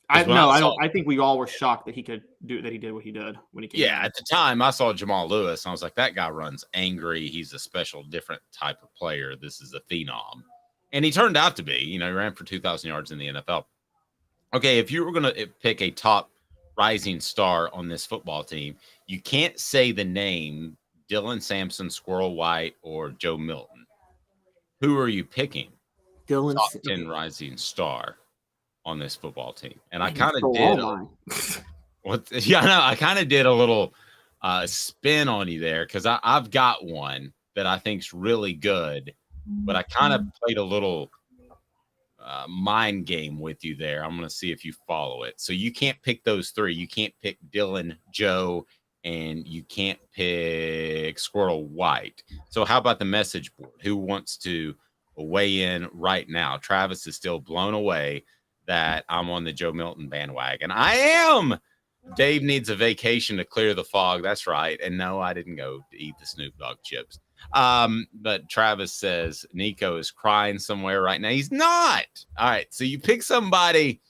I don't. I think we all were shocked that he could do that. He did what he did when he came. Yeah, at the time I saw Jamal Lewis, and I was like, that guy runs angry. He's a special, different type of player. This is a phenom, and he turned out to be. You know, he ran for 2,000 yards in the NFL. Okay, if you were going to pick a top rising star on this football team, you can't say the name Dylan Sampson, Squirrel White, or Joe Milton. Who are you picking? Dylan top 10 rising star on this football team. And I kind of did. I kind of did a little spin on you there because I've got one that I think's really good, but I kind of played a little mind game with you there. I'm going to see if you follow it. So you can't pick those three. You can't pick Dylan, Joe, and you can't pick Squirrel White. So how about the message board? Who wants to weigh in right now? Travis is still blown away that I'm on the Joe Milton bandwagon. I am. Dave needs a vacation to clear the fog. That's right. And no, I didn't go to eat the Snoop Dogg chips. But Travis says Nico is crying somewhere right now. He's not. All right. So you pick somebody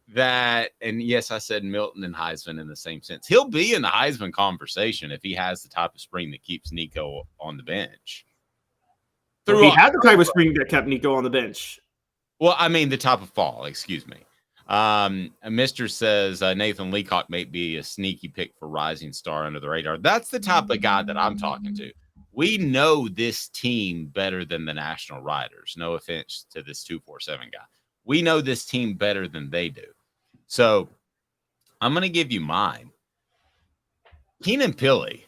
that, and yes, I said Milton and Heisman in the same sense. He'll be in the Heisman conversation if he has the type of spring that keeps Nico on the bench. He had the type of spring that kept Nico on the bench. Well, I mean, the top of fall, excuse me. Mr. says Nathan Leacock may be a sneaky pick for rising star under the radar. That's the type of guy that I'm talking to. We know this team better than the National Riders. No offense to this 247 guy. We know this team better than they do. So I'm going to give you mine. Keenan Pili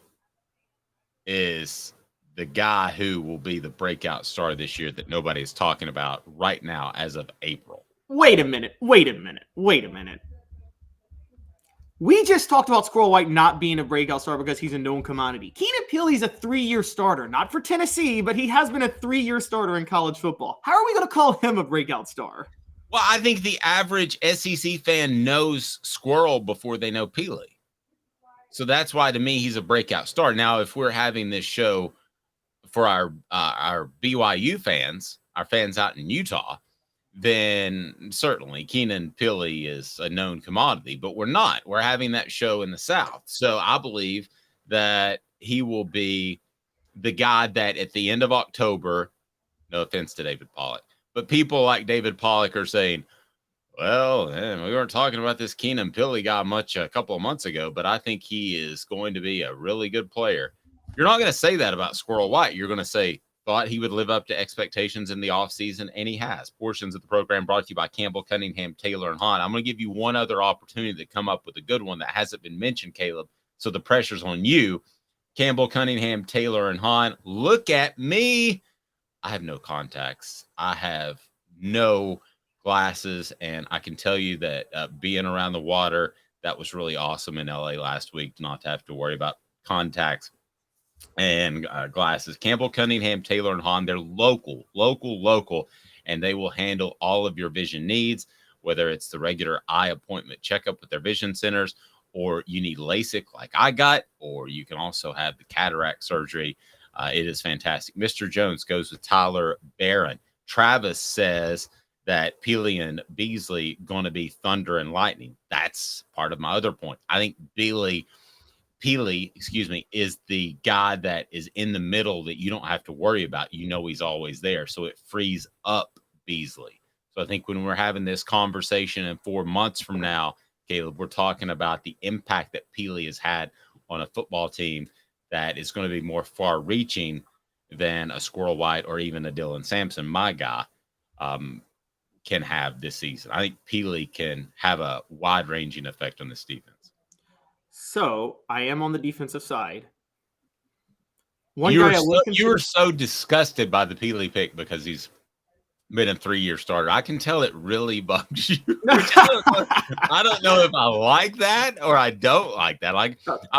is the guy who will be the breakout star this year that nobody is talking about right now as of April. Wait a minute. We just talked about Squirrel White not being a breakout star because he's a known commodity. Keenan Pili's a 3-year starter, not for Tennessee, but he has been a 3-year starter in college football. How are we going to call him a breakout star? Well, I think the average SEC fan knows Squirrel before they know Pili. So that's why, to me, he's a breakout star. Now, if we're having this show for our BYU fans, our fans out in Utah, then certainly Keenan Pili is a known commodity, but we're not. We're having that show in the South. So I believe that he will be the guy that at the end of October, no offense to David Pollock, but people like David Pollock are saying, well, man, we weren't talking about this Keenan Pili guy much a couple of months ago, but I think he is going to be a really good player. You're not going to say that about Squirrel White. You're going to say, thought he would live up to expectations in the offseason, and he has. Portions of the program brought to you by Campbell, Cunningham, Taylor, and Hahn. I'm going to give you one other opportunity to come up with a good one that hasn't been mentioned, Caleb, so the pressure's on you. Campbell, Cunningham, Taylor, and Hahn. Look at me. I have no contacts. I have no glasses, and I can tell you that being around the water, that was really awesome in LA last week, not to have to worry about contacts and glasses. Campbell, Cunningham, Taylor, and Hahn, they're local, and they will handle all of your vision needs, whether it's the regular eye appointment checkup with their vision centers, or you need LASIK like I got, or you can also have the cataract surgery. It is fantastic. Mr. Jones goes with Tyler Barron. Travis says that Peely and Beasley going to be thunder and lightning. That's part of my other point. I think Peely, is the guy that is in the middle that you don't have to worry about. You know he's always there, so it frees up Beasley. So I think when we're having this conversation in 4 months from now, Caleb, we're talking about the impact that Peely has had on a football team that is going to be more far-reaching than a Squirrel White or even a Dylan Sampson, my guy, can have this season. I think Peely can have a wide-ranging effect on this defense. So I am on the defensive side. You were so disgusted by the Peely pick because he's been a 3-year starter. I can tell it really bugs you. I don't know if I like that or I don't like that. I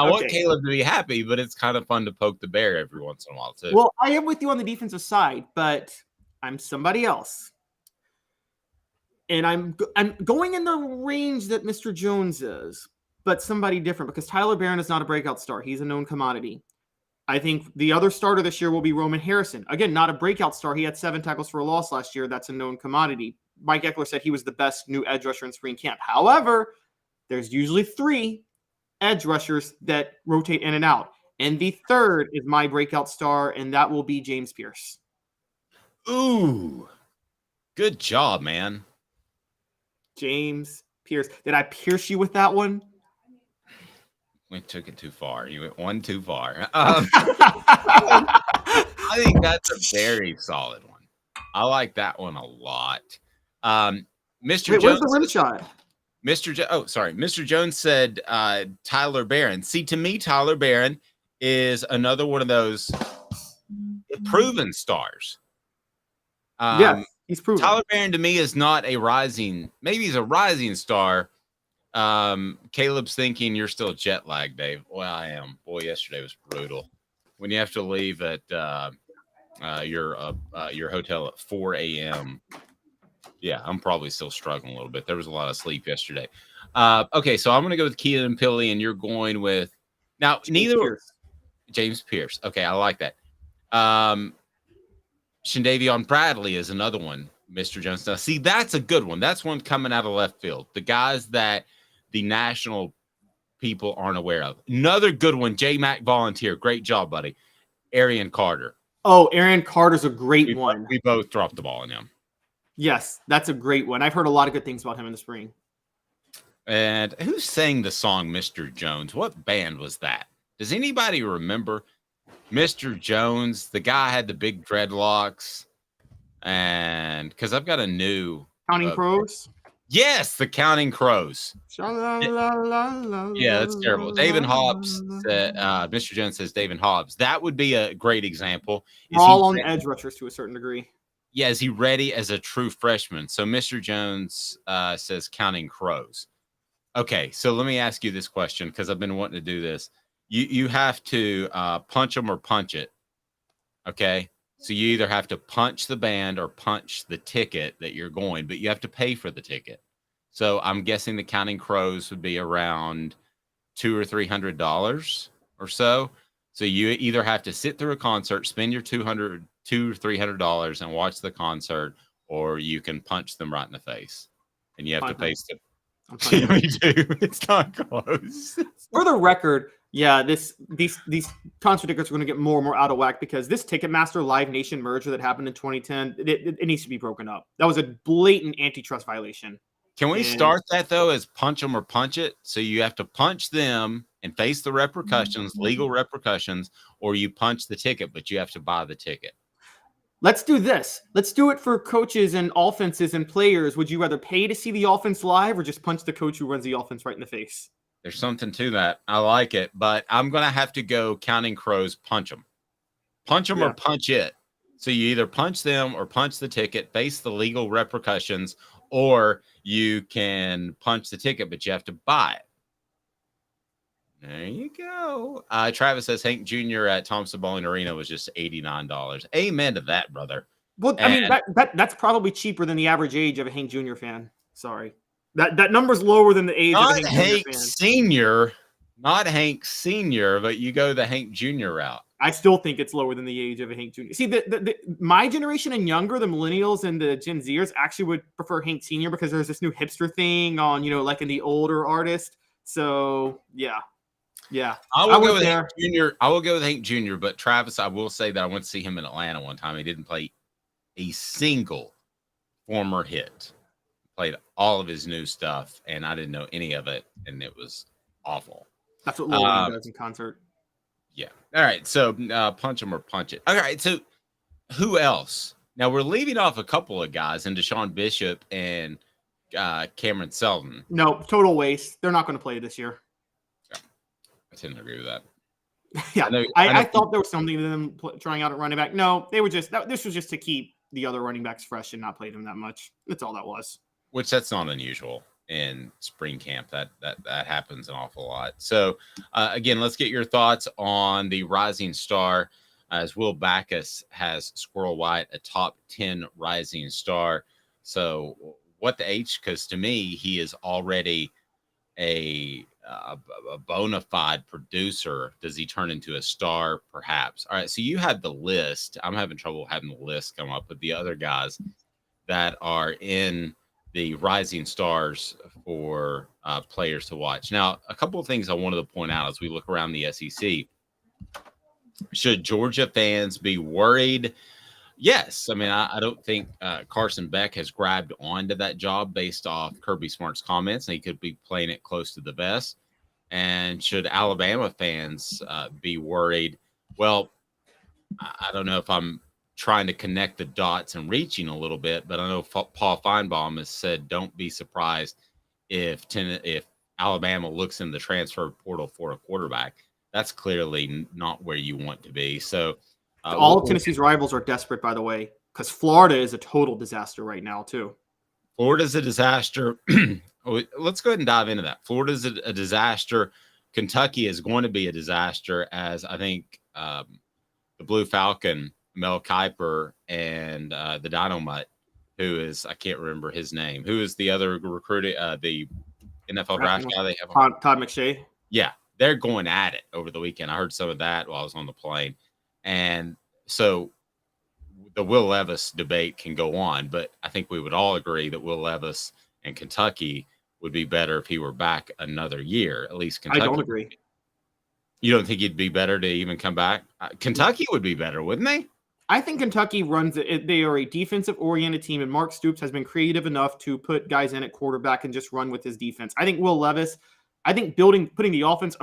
want Caleb to be happy, but it's kind of fun to poke the bear every once in a while too. Well, I am with you on the defensive side, but I'm somebody else. And I'm going in the range that Mr. Jones is, but somebody different, because Tyler Barron is not a breakout star. He's a known commodity. I think the other starter this year will be Roman Harrison. Again, not a breakout star. He had 7 tackles for a loss last year. That's a known commodity. Mike Eckler said he was the best new edge rusher in spring camp. However, there's usually 3 edge rushers that rotate in and out. And the third is my breakout star, and that will be James Pierce. Ooh, good job, man. James Pierce. Did I pierce you with that one? We took it too far. You went one too far. I think that's a very solid one. I like that one a lot. Mr. Wait, Jones, where's the rim shot? Mr. Jones said Tyler Barron. See, to me, Tyler Barron is another one of those proven stars. Yeah, he's proven. Tyler Barron to me is not a rising. Maybe he's a rising star. Caleb's thinking you're still jet lagged, Dave. Well, I am. Boy, yesterday was brutal. When you have to leave at your hotel at 4 a.m. Yeah, I'm probably still struggling a little bit. There was a lot of sleep yesterday. Okay, so I'm going to go with Keenan and Pilly, and you're going with now James Pierce. Okay, I like that. Shandavion Bradley is another one, Mr. Jones. Now, see, that's a good one. That's one coming out of left field. The guys that the national people aren't aware of. Another good one, J. Mac Volunteer. Great job, buddy. Arian Carter. Oh, Arian Carter's a great one. We both dropped the ball on him. Yes, that's a great one. I've heard a lot of good things about him in the spring. And who sang the song Mr. Jones? What band was that? Does anybody remember? Mr. Jones, the guy had the big dreadlocks. And because I've got a new Counting Crows. Yes, the Counting Crows. Yeah, that's terrible. David Hobbs said, Mr. Jones says David Hobbs. That would be a great example. We're all on edge rushers to a certain degree. Yeah, is he ready as a true freshman? So Mr. Jones says Counting Crows. Okay, so let me ask you this question because I've been wanting to do this. You have to punch them or punch it. Okay, so you either have to punch the band or punch the ticket that you're going, but you have to pay for the ticket. So I'm guessing the Counting Crows would be around $200 or $300 or so. So you either have to sit through a concert, spend your $200 or $300 and watch the concert, or you can punch them right in the face, and you have to pay. Me too. It's not close. For the record, yeah, these concert tickets are going to get more and more out of whack because this Ticketmaster Live Nation merger that happened in 2010, it needs to be broken up. That was a blatant antitrust violation. Can we start that though as punch them or punch it? So you have to punch them and face the repercussions, legal repercussions, or you punch the ticket, but you have to buy the ticket. Let's do this. Let's do it for coaches and offenses and players. Would you rather pay to see the offense live or just punch the coach who runs the offense right in the face? There's something to that. I like it, but I'm going to have to go Counting Crows, punch them. Punch them or punch it. So you either punch them or punch the ticket, face the legal repercussions, or you can punch the ticket, but you have to buy it. There you go. Travis says Hank Jr. at Thompson Bowling Arena was just $89. Amen to that, brother. Well, I mean, that's probably cheaper than the average age of a Hank Jr. fan. Sorry. That number's lower than the age of a Not Hank Hank Jr. fan. Sr., not Hank Sr., but you go the Hank Jr. route. I still think it's lower than the age of a Hank Jr. See, my generation and younger, the millennials and the Gen Zers, actually would prefer Hank Sr. because there's this new hipster thing on, like in the older artist. So, yeah. I will go with Hank Jr. I will go with Hank Jr., but Travis, I will say that I went to see him in Atlanta one time. He didn't play a single former hit. Played all of his new stuff, and I didn't know any of it, and it was awful. That's what Lil Wayne does in concert. Yeah. All right. So punch him or punch it. All right. So who else? Now we're leaving off a couple of guys in Deshaun Bishop and Cameron Selden. No, total waste. They're not going to play this year. I tend to agree with that. Yeah. I thought there was something to them trying out at running back. No, they were this was just to keep the other running backs fresh and not play them that much. That's all that was. Which that's not unusual in spring camp. That happens an awful lot. So again, let's get your thoughts on the rising star, as Will Backus has Squirrel White a top 10 rising star. So what the H? Because to me, he is already a bona fide producer. Does he turn into a star? Perhaps. All right. So you had the list. I'm having trouble having the list come up with the other guys that are in the rising stars for players to watch. Now, a couple of things I wanted to point out as we look around the SEC. Should Georgia fans be worried? Yes. I mean, I don't think Carson Beck has grabbed onto that job based off Kirby Smart's comments, and he could be playing it close to the vest. And should Alabama fans be worried? Well, I don't know if I'm trying to connect the dots and reaching a little bit, but I know Paul Feinbaum has said don't be surprised if Alabama looks in the transfer portal for a quarterback. That's clearly not where you want to be. So all of Tennessee's rivals are desperate, by the way, because Florida is a total disaster right now too. Florida's a disaster. Let's go ahead and dive into that. Florida's a disaster. Kentucky is going to be a disaster, as I think the Blue Falcon, Mel Kiper, and the Dynamite, who is, I can't remember his name, who is the other recruiting, the NFL draft guy they have. Todd McShay. Yeah, they're going at it over the weekend. I heard some of that while I was on the plane. And so the Will Levis debate can go on, but I think we would all agree that Will Levis and Kentucky would be better if he were back another year. At least Kentucky. I don't agree. You don't think he'd be better to even come back? Kentucky would be better, wouldn't they? I think Kentucky runs it. They are a defensive-oriented team, and Mark Stoops has been creative enough to put guys in at quarterback and just run with his defense. I think Will Levis, putting the offense.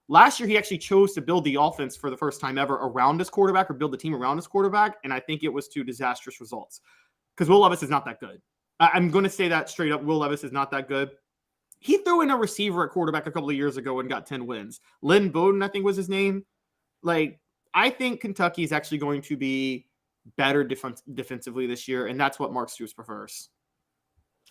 Last year, he actually chose to build the offense for the first time ever around his quarterback, or build the team around his quarterback, and I think it was to disastrous results because Will Levis is not that good. I'm going to say that straight up. Will Levis is not that good. He threw in a receiver at quarterback a couple of years ago and got 10 wins. Lynn Bowden, I think was his name. I think Kentucky is actually going to be better defensively this year, and that's what Mark Stoops prefers.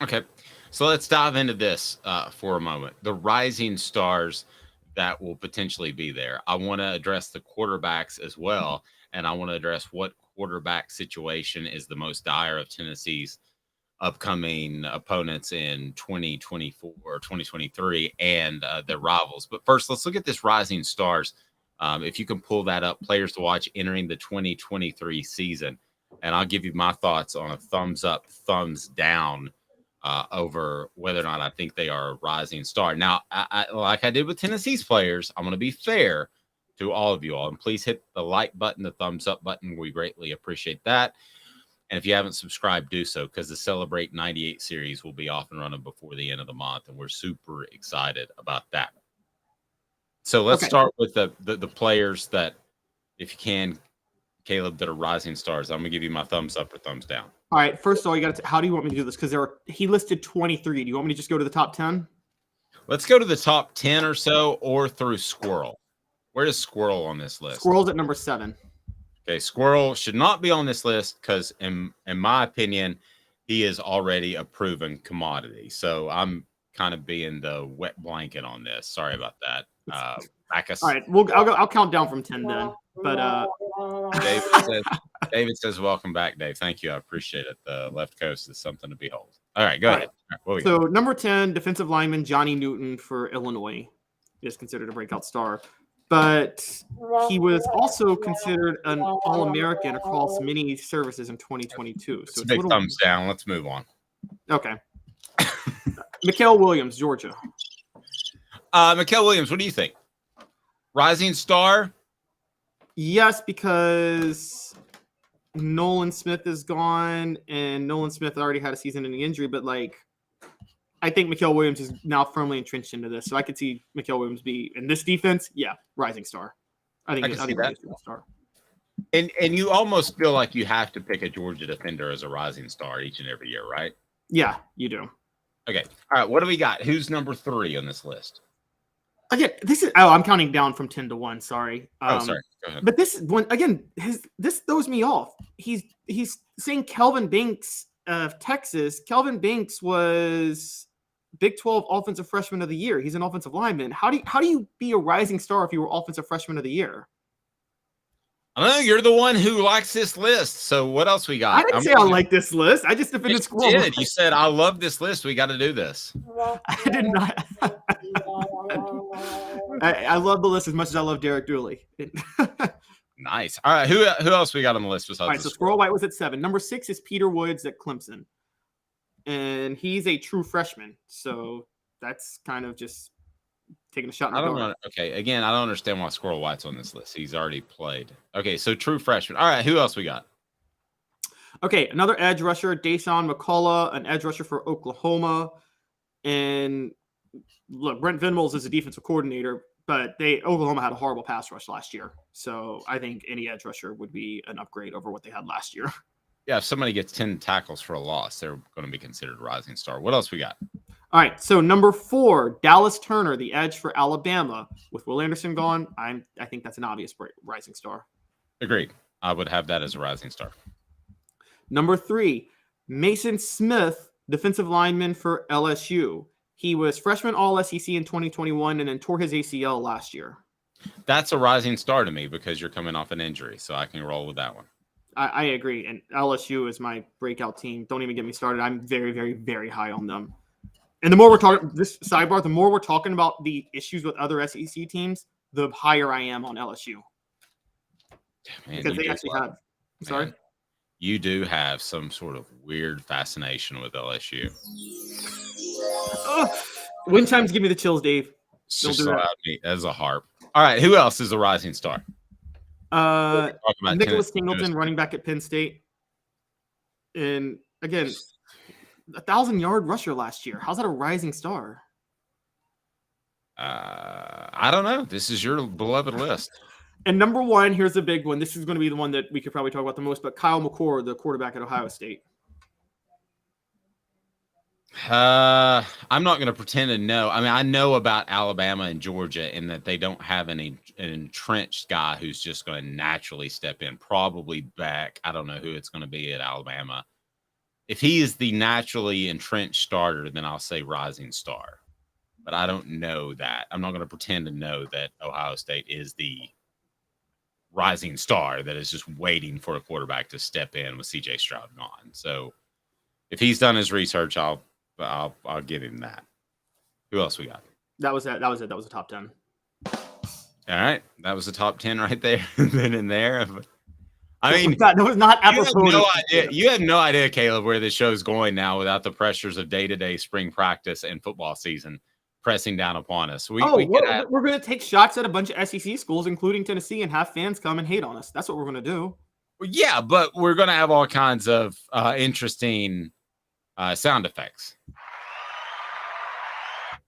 Okay, so let's dive into this for a moment. The rising stars that will potentially be there. I want to address the quarterbacks as well, and I want to address what quarterback situation is the most dire of Tennessee's upcoming opponents in 2024 or 2023 and their rivals. But first, let's look at this rising stars. If you can pull that up, players to watch entering the 2023 season. And I'll give you my thoughts on a thumbs up, thumbs down over whether or not I think they are a rising star. Now, I like I did with Tennessee's players, I'm going to be fair to all of you all. And please hit the like button, the thumbs up button. We greatly appreciate that. And if you haven't subscribed, do so, because the Celebrate 98 series will be off and running before the end of the month. And we're super excited about that. So let's start with the players that, if you can, Caleb, that are rising stars. I'm going to give you my thumbs up or thumbs down. All right. First of all, how do you want me to do this? Because he listed 23. Do you want me to just go to the top 10? Let's go to the top 10 or so, or through Squirrel. Where is Squirrel on this list? Squirrel's at number 7. Okay, Squirrel should not be on this list because, in my opinion, he is already a proven commodity. So I'm kind of being the wet blanket on this. Sorry about that. Backus. All right, I'll count down from 10 then. But David says, welcome back, Dave. Thank you. I appreciate it. The left coast is something to behold. All right, go ahead. All right, so number 10, defensive lineman Johnny Newton for Illinois is considered a breakout star. But he was also considered an All-American across many services in 2022. So it's a big thumbs down. Let's move on. Okay. Mikael Williams, Georgia. Mikael Williams, what do you think? Rising star? Yes, because Nolan Smith is gone, and Nolan Smith already had a season-ending injury. But I think Mikael Williams is now firmly entrenched into this, so I could see Mikael Williams be in this defense. Yeah, rising star. I think he's a star. And you almost feel like you have to pick a Georgia defender as a rising star each and every year, right? Yeah, you do. Okay. All right. What do we got? Who's number 3 on this list? Again, I'm counting down from 10 to 1. Sorry. Sorry. Go ahead. But this one again, this throws me off. He's saying Kelvin Banks of Texas. Kelvin Banks was Big 12 Offensive Freshman of the Year. He's an offensive lineman. How do you be a rising star if you were Offensive Freshman of the Year? I don't know. You're the one who likes this list. So what else we got? I didn't say I like this list. I just defended Squirrel White. You said I love this list. We got to do this. I did not. I love the list as much as I love Derek Dooley. Nice. All right. Who else we got on the list besides? All right. So Squirrel White was at 7. Number 6 is Peter Woods at Clemson, and he's a true freshman. So that's kind of just taking a shot in the dark. Okay. Again, I don't understand why Squirrel White's on this list. He's already played. Okay. So true freshman. All right. Who else we got? Okay. Another edge rusher, Dason McCullough, an edge rusher for Oklahoma. And look, Brent Venables is a defensive coordinator, but Oklahoma had a horrible pass rush last year. So I think any edge rusher would be an upgrade over what they had last year. Yeah. If somebody gets 10 tackles for a loss, they're going to be considered a rising star. What else we got? All right, so number 4, Dallas Turner, the edge for Alabama. With Will Anderson gone, I think that's an obvious rising star. Agreed. I would have that as a rising star. Number 3, Mason Smith, defensive lineman for LSU. He was freshman All-SEC in 2021 and then tore his ACL last year. That's a rising star to me because you're coming off an injury, so I can roll with that one. I agree, and LSU is my breakout team. Don't even get me started. I'm very, very, very high on them. And the more we're talking this sidebar, the more we're talking about the issues with other SEC teams, the higher I am on LSU. Man, because they actually have. Sorry? Man, you do have some sort of weird fascination with LSU. Wind chimes give me the chills, Dave. Just allowed me as a harp. All right, who else is a rising star? Nicholas Singleton, running back at Penn State. And again, 1,000-yard rusher last year. How's that a rising star? I don't know. This is your beloved list. And number 1, here's a big one. This is going to be the one that we could probably talk about the most, but Kyle McCord, the quarterback at Ohio State. I'm not going to pretend to know. I mean, I know about Alabama and Georgia in that they don't have an entrenched guy who's just going to naturally step in, probably back. I don't know who it's going to be at Alabama. If he is the naturally entrenched starter, then I'll say rising star. But I don't know that. I'm not going to pretend to know that Ohio State is the rising star that is just waiting for a quarterback to step in with C.J. Stroud gone. So if he's done his research, I'll give him that. Who else we got? That was it. That was the top 10. All right. That was the top 10 right there. Then in there. I mean, that was not apropos. You have no idea, Caleb, where this show's going now without the pressures of day-to-day spring practice and football season pressing down upon us. We're going to take shots at a bunch of SEC schools, including Tennessee, and have fans come and hate on us. That's what we're going to do. Well, yeah, but we're going to have all kinds of interesting sound effects,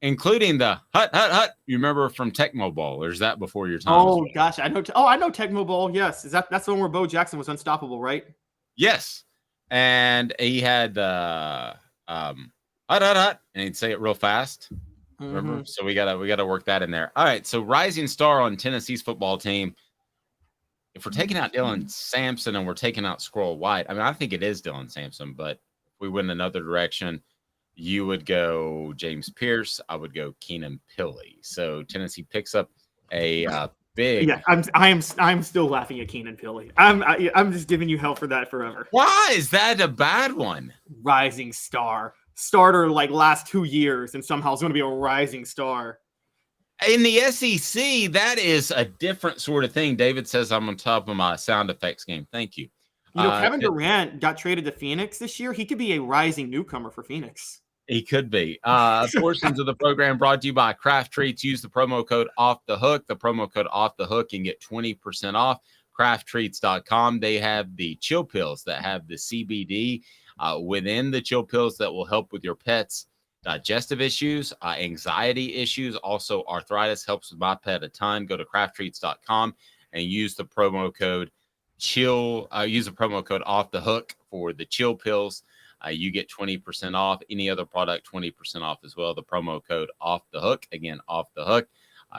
including the hut, hut, hut. You remember from Tecmo Bowl, or is that before your time? Oh, gosh. I know. I know Tecmo Bowl. Yes. That's the one where Bo Jackson was unstoppable, right? Yes. And he had hut, hut, hut, and he'd say it real fast. Remember? Mm-hmm. So we gotta work that in there. All right. So rising star on Tennessee's football team. If we're taking out Dylan Sampson and we're taking out Squirrel White, I mean, I think it is Dylan Sampson, but if we went another direction, You would go James Pierce. I would go Keenan Pilley. So Tennessee picks up a big. Yeah, I'm still laughing at Keenan Pilley. I'm just giving you hell for that forever. Why is that a bad one? Rising star. Starter like last 2 years, and somehow is going to be a rising star. In the SEC, that is a different sort of thing. David says I'm on top of my sound effects game. Thank you. You know, Kevin Durant got traded to Phoenix this year. He could be a rising newcomer for Phoenix. He could be. Portions of the program brought to you by Craft Treats. Use the promo code Off the Hook. The promo code Off the Hook and get 20% off. CraftTreats.com. They have the chill pills that have the CBD within the chill pills that will help with your pets' digestive issues, anxiety issues, also arthritis. Helps with my pet a ton. Go to CraftTreats.com and use the promo code chill. Use the promo code Off the Hook for the chill pills. You get 20% off. Any other product, 20% off as well. The promo code Off the Hook. Again, Off the Hook.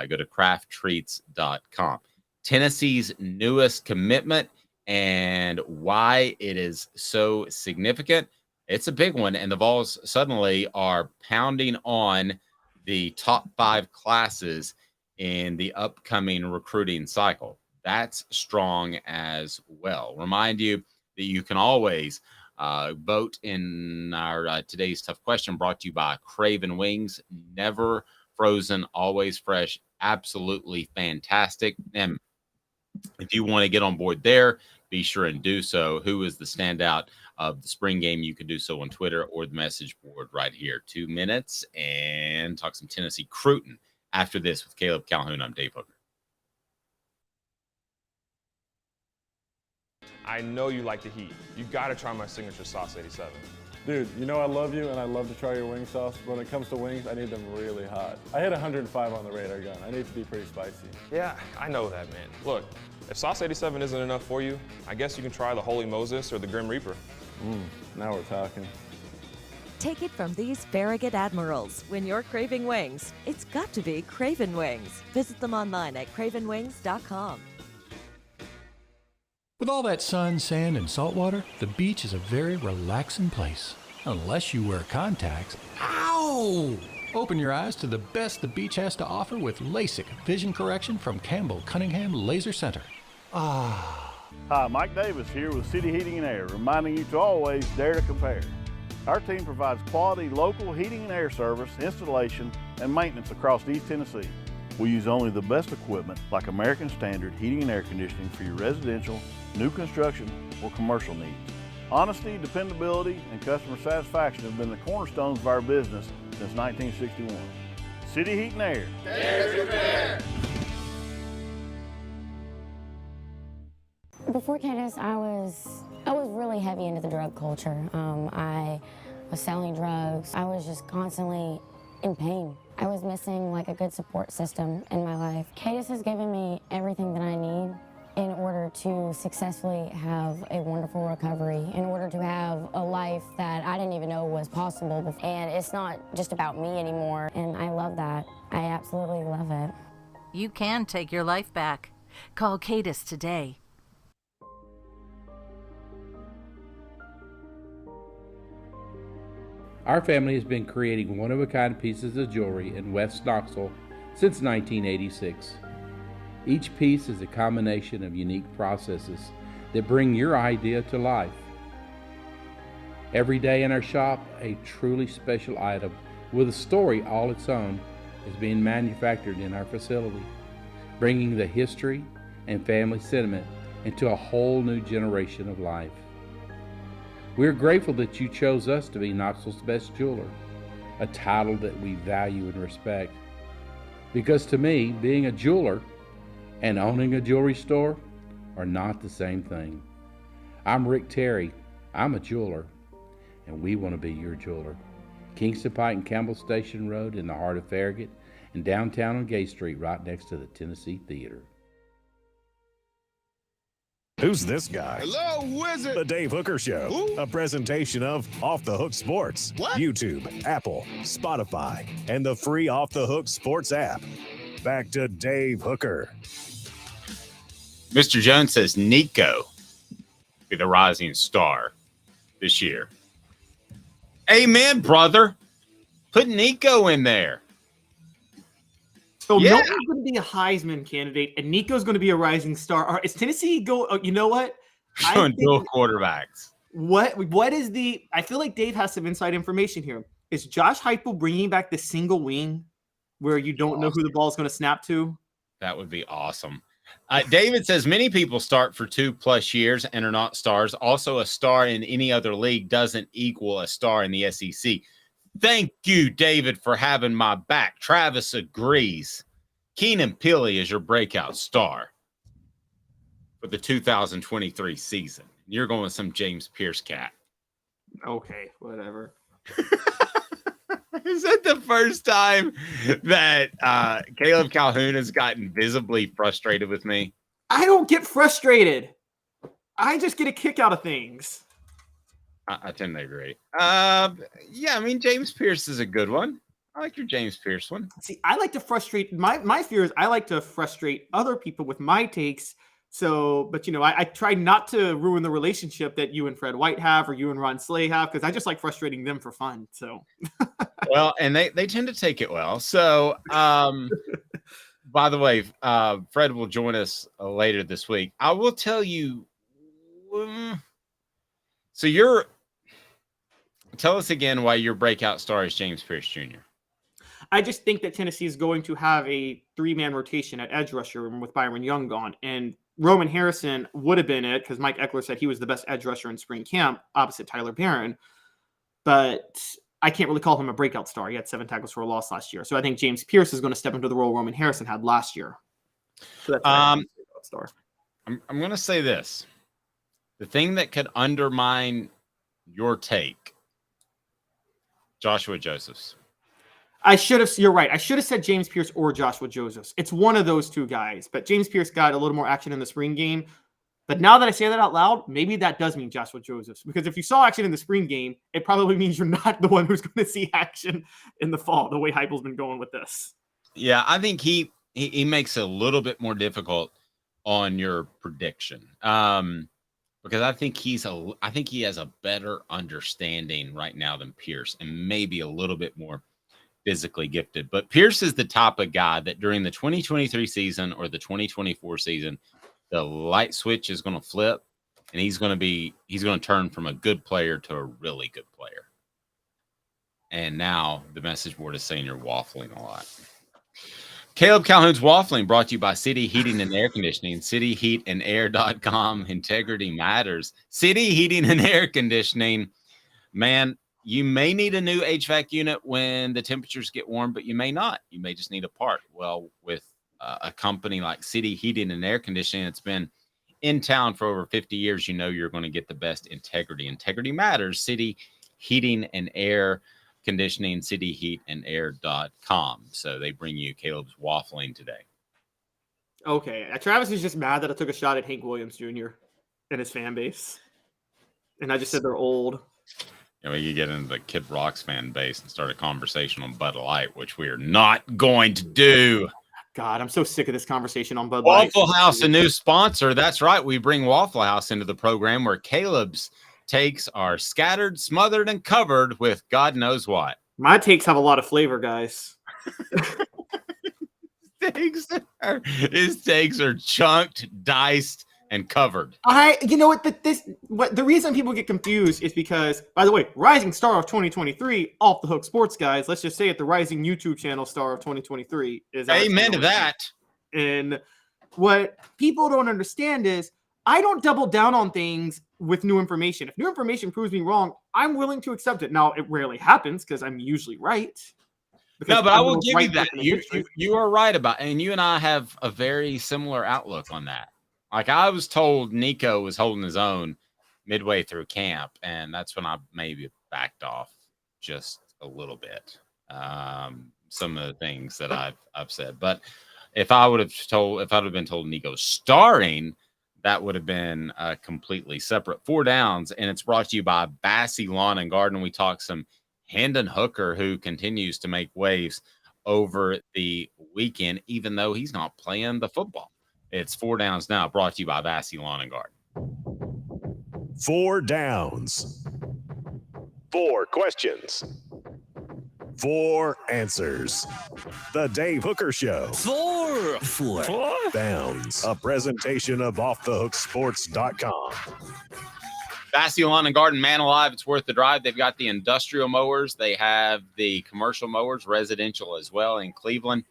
Go to crafttreats.com. Tennessee's newest commitment and why it is so significant. It's a big one. And the Vols suddenly are pounding on the top 5 classes in the upcoming recruiting cycle. That's strong as well. Remind you that you can always vote in our today's tough question, brought to you by Craven Wings. Never frozen, always fresh, absolutely fantastic. And if you want to get on board there, be sure and do so. Who is the standout of the spring game? You can do so on Twitter or the message board right here. 2 minutes and talk some Tennessee Cruton after this with Caleb Calhoun. I'm Dave Hooker. I know you like the heat. You got to try my signature sauce 87. Dude, you know I love you and I love to try your wing sauce. But when it comes to wings, I need them really hot. I hit 105 on the radar gun. I need to be pretty spicy. Yeah, I know that, man. Look, if sauce 87 isn't enough for you, I guess you can try the Holy Moses or the Grim Reaper. Now we're talking. Take it from these Farragut admirals. When you're craving wings, it's got to be Craven Wings. Visit them online at cravenwings.com. With all that sun, sand, and salt water, the beach is a very relaxing place. Unless you wear contacts. Ow! Open your eyes to the best the beach has to offer with LASIK vision correction from Campbell Cunningham Laser Center. Hi, Mike Davis here with City Heating and Air, reminding you to always dare to compare. Our team provides quality local heating and air service, installation, and maintenance across East Tennessee. We use only the best equipment like American Standard heating and air conditioning for your residential, new construction, or commercial needs. Honesty, dependability, and customer satisfaction have been the cornerstones of our business since 1961. City Heat and Air. Dare to compare. Before Cadis, I was really heavy into the drug culture. I was selling drugs. I was just constantly in pain. I was missing like a good support system in my life. Cadis has given me everything that I need in order to successfully have a wonderful recovery, in order to have a life that I didn't even know was possible. And it's not just about me anymore, and I love that. I absolutely love it. You can take your life back. Call Cadis today. Our family has been creating one-of-a-kind pieces of jewelry in West Knoxville since 1986. Each piece is a combination of unique processes that bring your idea to life. Every day in our shop, a truly special item with a story all its own is being manufactured in our facility, bringing the history and family sentiment into a whole new generation of life. We're grateful that you chose us to be Knoxville's best jeweler, a title that we value and respect. Because to me, being a jeweler and owning a jewelry store are not the same thing. I'm Rick Terry. I'm a jeweler, and we want to be your jeweler. Kingston Pike and Campbell Station Road in the heart of Farragut, and downtown on Gay Street right next to the Tennessee Theater. Who's this guy? Hello, wizard. The Dave Hooker Show, Who? a presentation of Off the Hook Sports, What? YouTube, Apple, Spotify, and the free Off the Hook Sports app. Back to Dave Hooker. Mr. Jones says Nico be the rising star this year. Amen, brother. Put Nico in there. So Yeah. Milton's going to be a Heisman candidate, and Nico's going to be a rising star. All right, is Tennessee go? Oh, you know what? Showing dual quarterbacks. What is the? I feel like Dave has some inside information here. Is Josh Heupel bringing back the single wing, where you don't know who the ball is going to snap to? That would be awesome. David says many people start for 2+ years and are not stars. Also, a star in any other league doesn't equal a star in the SEC. Thank you, David, for having my back. Travis agrees. Keenan Pili is your breakout star for the 2023 season. You're going with some James Pierce cat. Okay, whatever. Is that the first time that Caleb Calhoun has gotten visibly frustrated with me? I don't get frustrated. I just get a kick out of things. I tend to agree. Yeah, I mean, James Pierce is a good one. I like your James Pierce one. See, I like to frustrate my fear is I like to frustrate other people with my takes. So, but I try not to ruin the relationship that you and Fred White have or you and Ron Slay have, because I just like frustrating them for fun. So well, and they tend to take it well. So by the way, Fred will join us later this week. I will tell you. So tell us again why your breakout star is James Pierce Jr. I just think that Tennessee is going to have a 3-man rotation at edge rusher with Byron Young gone. And Roman Harrison would have been it because Mike Eckler said he was the best edge rusher in spring camp opposite Tyler Barron. But I can't really call him a breakout star. He had 7 tackles for a loss last year. So I think James Pierce is going to step into the role Roman Harrison had last year. So that's a breakout star. I'm going to say this. The thing that could undermine your take, Joshua Josephs. You're right. I should have said James Pierce or Joshua Josephs. It's one of those two guys, but James Pierce got a little more action in the spring game. But now that I say that out loud, maybe that does mean Joshua Josephs, because if you saw action in the spring game, it probably means you're not the one who's going to see action in the fall, the way Heupel's been going with this. Yeah, I think he makes it a little bit more difficult on your prediction. Because I think he has a better understanding right now than Pierce, and maybe a little bit more physically gifted. But Pierce is the type of guy that during the 2023 season or the 2024 season, the light switch is going to flip, and he's going to turn from a good player to a really good player. And now the message board is saying you're waffling a lot. Caleb Calhoun's Waffling brought to you by City Heating and Air Conditioning, cityheatandair.com. Integrity matters. City Heating and Air Conditioning. Man, you may need a new HVAC unit when the temperatures get warm, but you may not. You may just need a part. Well, with a company like City Heating and Air Conditioning, it's been in town for over 50 years. You know you're going to get the best integrity. Integrity matters. City Heating and Air Conditioning, cityheatandair.com. So they bring you Caleb's Waffling today. Okay. Travis is just mad that I took a shot at Hank Williams Jr. and his fan base. And I just said they're old. You know, you get into the Kid Rock's fan base and start a conversation on Bud Light, which we are not going to do. God, I'm so sick of this conversation on Bud Light. Waffle House, a new sponsor. That's right. We bring Waffle House into the program where Caleb's takes are scattered, smothered, and covered with God knows what. My takes have a lot of flavor, guys. His takes are chunked, diced, and covered. You know what? The reason people get confused is because, by the way, rising star of 2023, Off the Hook Sports guys. Let's just say it, the rising YouTube channel star of 2023 is. Amen to that. And what people don't understand is I don't double down on things with new information. If new information proves me wrong, I'm willing to accept it. Now, it rarely happens because I'm usually right. No, but I will give you that. You are right about, and you and I have a very similar outlook on that. Like, I was told Nico was holding his own midway through camp, and that's when I maybe backed off just a little bit. Some of the things that I've said, but if I'd have been told Nico's starring, that would have been completely separate. 4 downs, and it's brought to you by Bassey Lawn and Garden. We talked some Hendon Hooker, who continues to make waves over the weekend, even though he's not playing the football. It's 4 downs now, brought to you by Bassey Lawn and Garden. 4 downs. 4 questions. 4 answers. The Dave Hooker Show. 4 Downs. A presentation of offthehooksports.com. Vassy Lawn and Garden, Man Alive, it's worth the drive. They've got the industrial mowers. They have the commercial mowers, residential as well in Cleveland.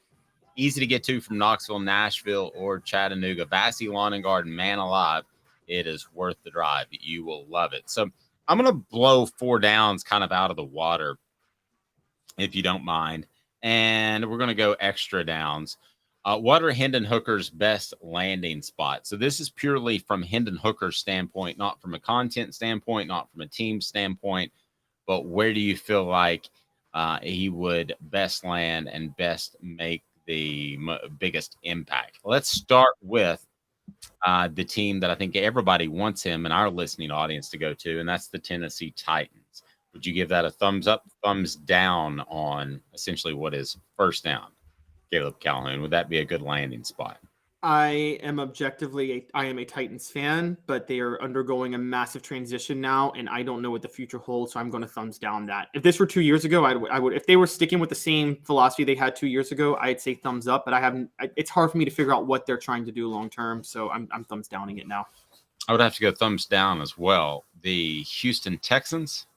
Easy to get to from Knoxville, Nashville, or Chattanooga. Vassy Lawn and Garden, Man Alive. It is worth the drive. You will love it. So I'm going to blow 4 downs kind of out of the water, if you don't mind. And we're going to go extra downs. What are Hendon Hooker's best landing spots? So this is purely from Hendon Hooker's standpoint, not from a content standpoint, not from a team standpoint, but where do you feel like he would best land and best make the biggest impact? Let's start with the team that I think everybody wants him and our listening audience to go to, and that's the Tennessee Titans. Would you give that a thumbs up, thumbs down on essentially what is first down? Caleb Calhoun, would that be a good landing spot? I am a Titans fan, but they are undergoing a massive transition now, and I don't know what the future holds, so I'm going to thumbs down that. If this were 2 years ago, I would. If they were sticking with the same philosophy they had 2 years ago, I'd say thumbs up. But it's hard for me to figure out what they're trying to do long term, so I'm thumbs downing it now. I would have to go thumbs down as well. The Houston Texans.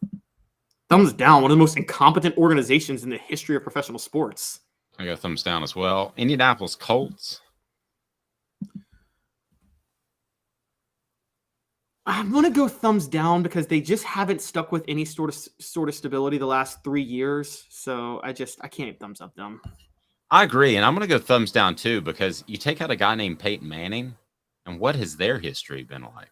Thumbs down. One of the most incompetent organizations in the history of professional sports. I go thumbs down as well. Indianapolis Colts. I'm going to go thumbs down because they just haven't stuck with any sort of stability the last 3 years. So I can't thumbs up them. I agree. And I'm going to go thumbs down too, because you take out a guy named Peyton Manning, and what has their history been like?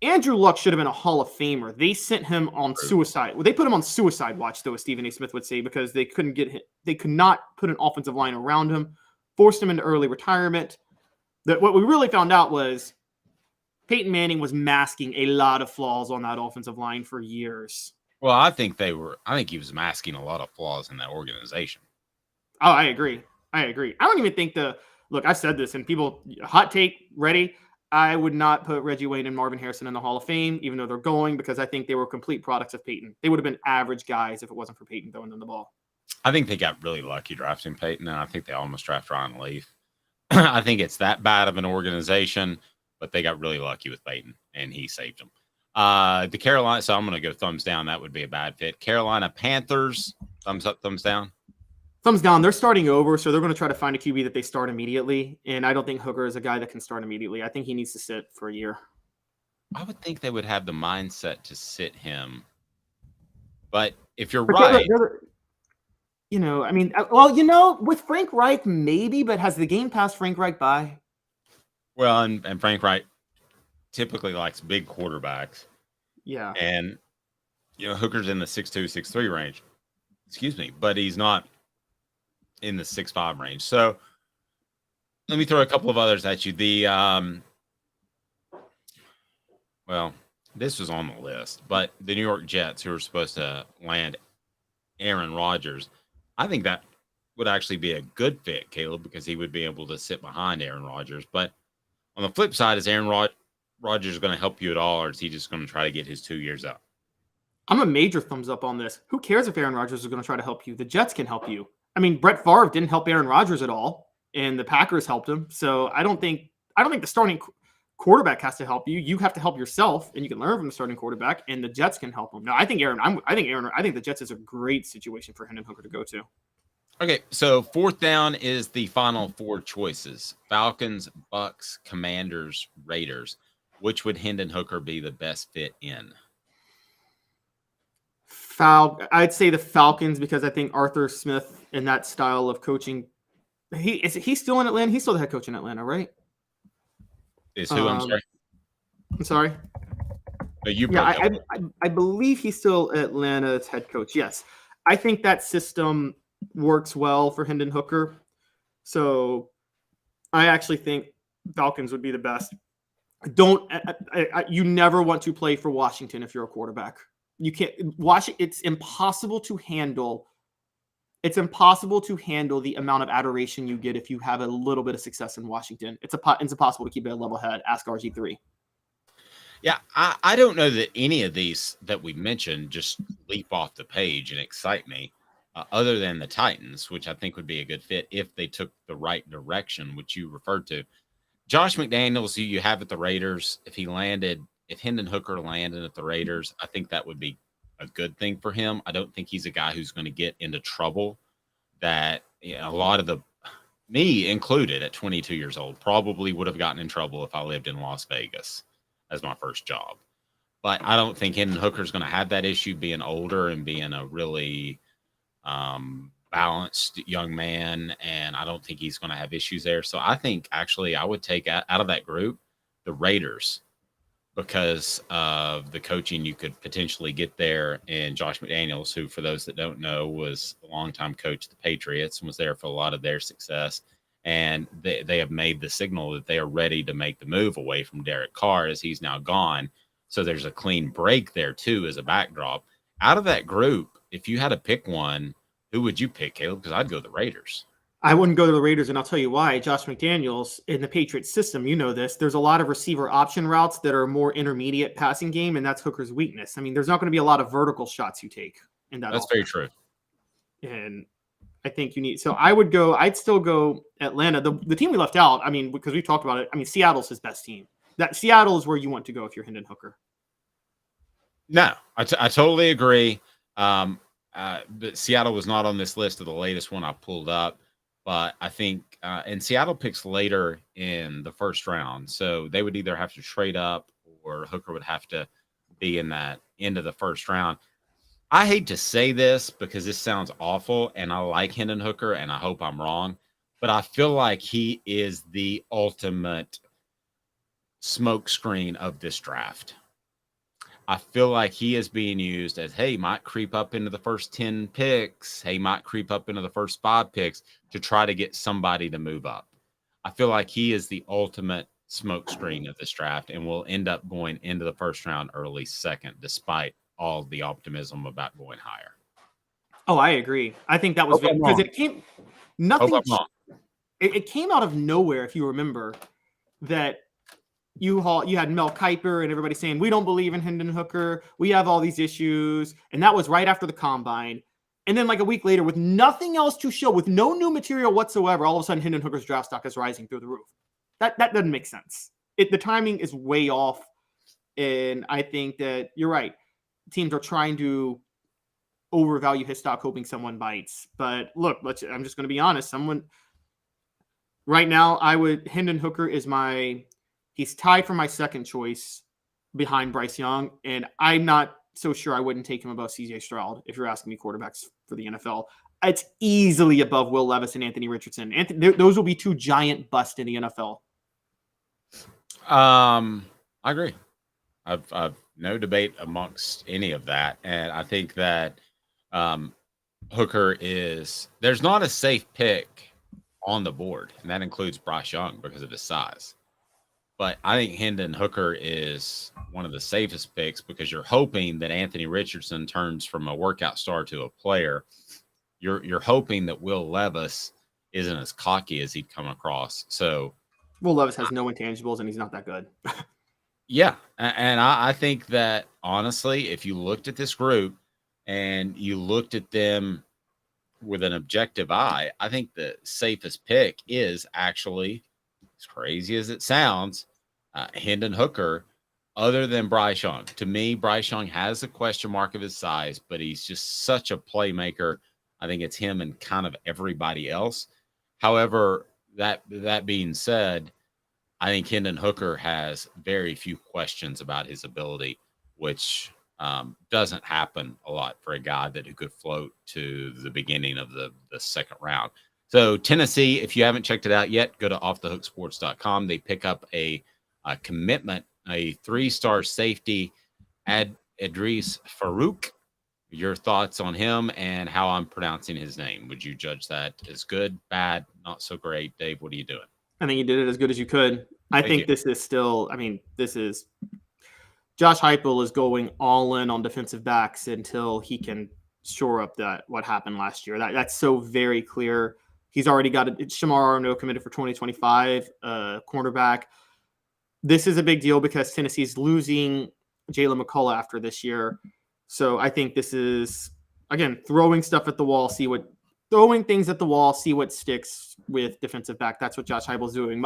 Andrew Luck should have been a Hall of Famer. They sent him on suicide. Well, they put him on suicide watch, though, as Stephen A. Smith would say, because they couldn't get him. They could not put an offensive line around him, forced him into early retirement. What we really found out was Peyton Manning was masking a lot of flaws on that offensive line for years. Well, I think he was masking a lot of flaws in that organization. Oh, I agree. I don't even think look, I've said this, and people, hot take, ready. I would not put Reggie Wayne and Marvin Harrison in the Hall of Fame, even though they're going, because I think they were complete products of Peyton. They would have been average guys if it wasn't for Peyton throwing them the ball. I think they got really lucky drafting Peyton, and I think they almost drafted Ryan Leaf. I think it's that bad of an organization, but they got really lucky with Peyton, and he saved them. The Carolina, so I'm going to go thumbs down. That would be a bad fit. Carolina Panthers, thumbs up, thumbs down. Thumbs down. They're starting over, so they're going to try to find a QB that they start immediately. And I don't think Hooker is a guy that can start immediately. I think he needs to sit for a year. I would think they would have the mindset to sit him. But if you're right. With Frank Reich, maybe, but has the game passed Frank Reich by? Well, and Frank Reich typically likes big quarterbacks. Yeah. And, Hooker's in the 6'2", 6'3" range. Excuse me, but he's not in the 6'5" range. So let me throw a couple of others at you. This was on the list, but the New York Jets, who are supposed to land Aaron Rodgers, I think that would actually be a good fit, Caleb, because he would be able to sit behind Aaron Rodgers. But on the flip side, is Aaron Rodgers going to help you at all, or is he just going to try to get his 2 years up? I'm a major thumbs up on this. Who cares if Aaron Rodgers is going to try to help you? The Jets can help you. I mean, Brett Favre didn't help Aaron Rodgers at all, and the Packers helped him. So I don't think the starting quarterback has to help you. You have to help yourself, and you can learn from the starting quarterback, and the Jets can help him. No, I think the Jets is a great situation for Hendon Hooker to go to. Okay, so fourth down is the final 4 choices: Falcons, Bucks, Commanders, Raiders. Which would Hendon Hooker be the best fit in? I'd say the Falcons, because I think Arthur Smith in that style of coaching. He's still in Atlanta. He's still the head coach in Atlanta, right? Is who? I'm sorry. I'm sorry. I believe he's still Atlanta's head coach. Yes, I think that system works well for Hendon Hooker. So I actually think Falcons would be the best. You never want to play for Washington if you're a quarterback. You can't watch. It's impossible to handle. It's impossible to handle the amount of adoration you get if you have a little bit of success in Washington. It's impossible to keep it a level head. Ask RG3. Yeah, I don't know that any of these that we mentioned just leap off the page and excite me. other than the Titans, which I think would be a good fit if they took the right direction, which you referred to. Josh McDaniels, who you have at the Raiders, if Hendon Hooker landed at the Raiders, I think that would be a good thing for him. I don't think he's a guy who's going to get into trouble that a lot of me included at 22 years old, probably would have gotten in trouble if I lived in Las Vegas as my first job. But I don't think Hendon Hooker is going to have that issue being older and being a really balanced young man. And I don't think he's going to have issues there. So I think actually I would take out of that group the Raiders because of the coaching you could potentially get there. And Josh McDaniels, who, for those that don't know, was a longtime coach of the Patriots and was there for a lot of their success. And they have made the signal that they are ready to make the move away from Derek Carr as he's now gone. So there's a clean break there, too, as a backdrop. Out of that group, if you had to pick one, who would you pick, Caleb? Because I'd go the Raiders. I wouldn't go to the Raiders, and I'll tell you why. Josh McDaniels, in the Patriots system, you know this, there's a lot of receiver option routes that are more intermediate passing game, and that's Hooker's weakness. I mean, there's not going to be a lot of vertical shots you take in that. That's very true. And I think you need – so I'd still go Atlanta. The team we left out, I mean, because we talked about it, I mean, Seattle's his best team. Seattle is where you want to go if you're Hendon Hooker. No, I totally agree. But Seattle was not on this list of the latest one I pulled up. But I think and Seattle picks later in the first round. So they would either have to trade up or Hooker would have to be in that end of the first round. I hate to say this because this sounds awful, and I like Hendon Hooker, and I hope I'm wrong. But I feel like he is the ultimate smokescreen of this draft. I feel like he is being used as, hey, might creep up into the first 10 picks. Hey, might creep up into the first 5 picks to try to get somebody to move up. I feel like he is the ultimate smokescreen of this draft and will end up going into the first round early second, despite all the optimism about going higher. Oh, I agree. I think that was because it came nothing. It came out of nowhere, if you remember, that you had Mel Kiper and everybody saying, we don't believe in Hendon Hooker. We have all these issues. And that was right after the combine. And then like a week later, with nothing else to show, with no new material whatsoever, all of a sudden Hendon Hooker's draft stock is rising through the roof. That doesn't make sense. The timing is way off. And I think that you're right. Teams are trying to overvalue his stock, hoping someone bites. But look, I'm just going to be honest. Right now, Hendon Hooker is he's tied for my second choice behind Bryce Young, and I'm not so sure I wouldn't take him above CJ Stroud if you're asking me quarterbacks for the NFL. It's easily above Will Levis and Anthony Richardson. Those will be 2 giant busts in the NFL. I agree. I've no debate amongst any of that, and I think that Hooker there's not a safe pick on the board, and that includes Bryce Young because of his size. But I think Hendon Hooker is one of the safest picks because you're hoping that Anthony Richardson turns from a workout star to a player. You're hoping that Will Levis isn't as cocky as he'd come across. So Will Levis has no intangibles, and he's not that good. Yeah, and I think that, honestly, if you looked at this group and you looked at them with an objective eye, I think the safest pick is actually, as crazy as it sounds, Hendon Hooker, other than Bryce Young. To me, Bryce Young has a question mark of his size, but he's just such a playmaker. I think it's him and kind of everybody else. However, that being said, I think Hendon Hooker has very few questions about his ability, which doesn't happen a lot for a guy who could float to the beginning of the second round. So Tennessee, if you haven't checked it out yet, go to offthehooksports.com. They pick up a commitment, a 3-star safety, Idris Farouk. Your thoughts on him and how I'm pronouncing his name? Would you judge that as good, bad, not so great? Dave, what are you doing? I think you did it as good as you could. I think this is still, Josh Heupel is going all in on defensive backs until he can shore up what happened last year. That's so very clear. He's already got Shamar Arno committed for 2025, cornerback. This is a big deal because Tennessee's losing Jalen McCullough after this year. So I think this is again, throwing things at the wall, see what sticks with defensive back. That's what Josh Heupel's doing.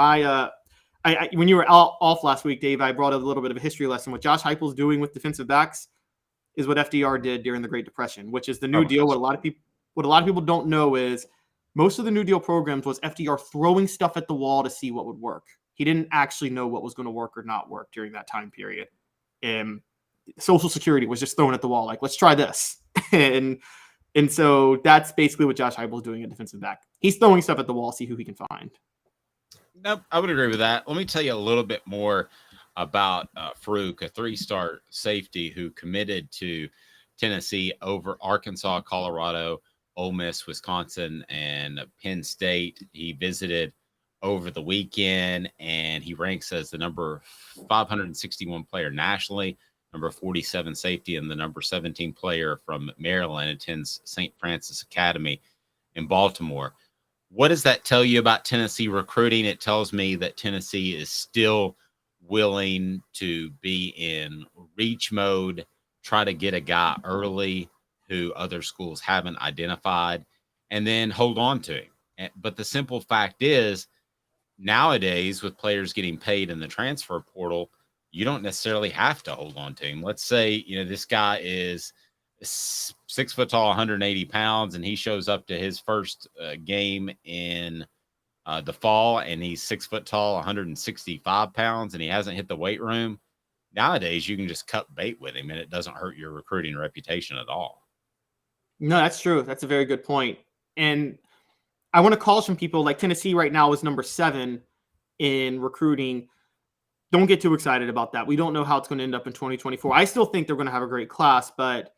When you were off last week, Dave, I brought a little bit of a history lesson. What Josh Heupel's doing with defensive backs is what FDR did during the Great Depression, which is the New Deal. What a lot of people don't know is most of the New Deal programs was FDR throwing stuff at the wall to see what would work. He didn't actually know what was going to work or not work during that time period. And Social Security was just thrown at the wall, like, let's try this. and so that's basically what Josh Heupel is doing at defensive back. He's throwing stuff at the wall, see who he can find. Nope, I would agree with that. Let me tell you a little bit more about Farouk, a 3-star safety who committed to Tennessee over Arkansas, Colorado, Ole Miss, Wisconsin, and Penn State. He visited over the weekend, and he ranks as the number 561 player nationally, number 47 safety, and the number 17 player from Maryland, attends St. Francis Academy in Baltimore. What does that tell you about Tennessee recruiting? It tells me that Tennessee is still willing to be in reach mode, try to get a guy early who other schools haven't identified, and then hold on to him. But the simple fact is, nowadays, with players getting paid in the transfer portal, you don't necessarily have to hold on to him. Let's say, this guy is 6 foot tall, 180 pounds, and he shows up to his first game in the fall, and he's 6 foot tall, 165 pounds, and he hasn't hit the weight room. Nowadays, you can just cut bait with him, and it doesn't hurt your recruiting reputation at all. No, that's true. That's a very good point. And I want to call some people, like Tennessee right now is number 7 in recruiting. Don't get too excited about that. We don't know how it's going to end up in 2024. I still think they're going to have a great class, but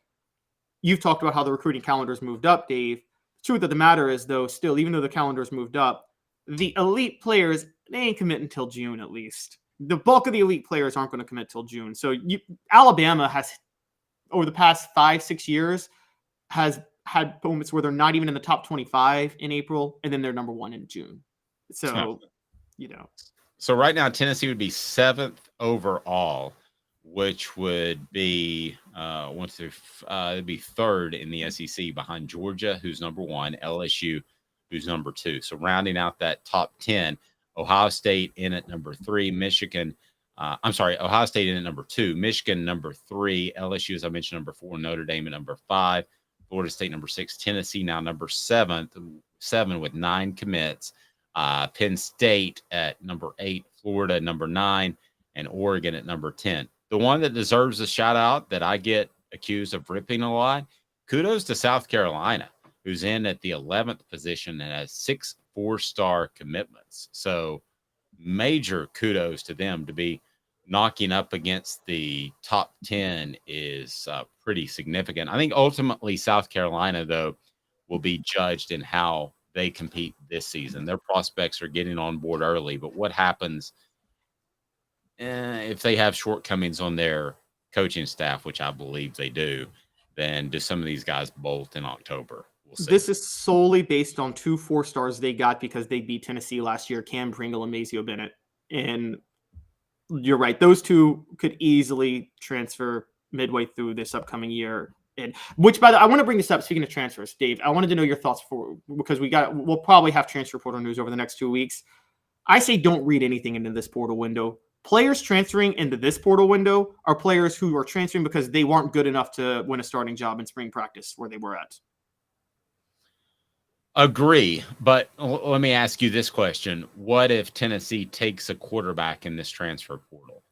you've talked about how the recruiting calendar's moved up, Dave. The truth of the matter is, though, still, even though the calendar's moved up, the elite players, they ain't commit until June at least. The bulk of the elite players aren't going to commit till June. So Alabama has, over the past 5-6 years, has had moments where they're not even in the top 25 in April, and then they're number 1 in June. So, So right now, Tennessee would be 7th overall, which would be it'd be 3rd in the SEC behind Georgia, who's number 1, LSU, who's number 2. So rounding out that top 10, Ohio State in at number 3, Ohio State in at number 2, Michigan number 3, LSU, as I mentioned, number 4, Notre Dame at number 5, Florida State number 6, Tennessee now number 7 with 9 commits, Penn State at number 8, Florida number 9, and Oregon at number 10. The one that deserves a shout out that I get accused of ripping a lot, kudos to South Carolina, who's in at the 11th position and has 6 4-star commitments. So major kudos to them. To be knocking up against the top 10 is pretty significant. I think ultimately South Carolina, though, will be judged in how they compete this season. Their prospects are getting on board early, but what happens if they have shortcomings on their coaching staff, which I believe they do, then do some of these guys bolt in October? We'll see. This is solely based on 2 4-stars they got because they beat Tennessee last year, Cam Pringle and Mazio Bennett. And you're right. Those 2 could easily transfer midway through this upcoming year. And which, by the way, I want to bring this up. Speaking of transfers, Dave, I wanted to know your thoughts because we'll probably have transfer portal news over the next 2 weeks. I say don't read anything into this portal window. Players transferring into this portal window are players who are transferring because they weren't good enough to win a starting job in spring practice where they were at. Agree, but let me ask you this question. What if Tennessee takes a quarterback in this transfer portal?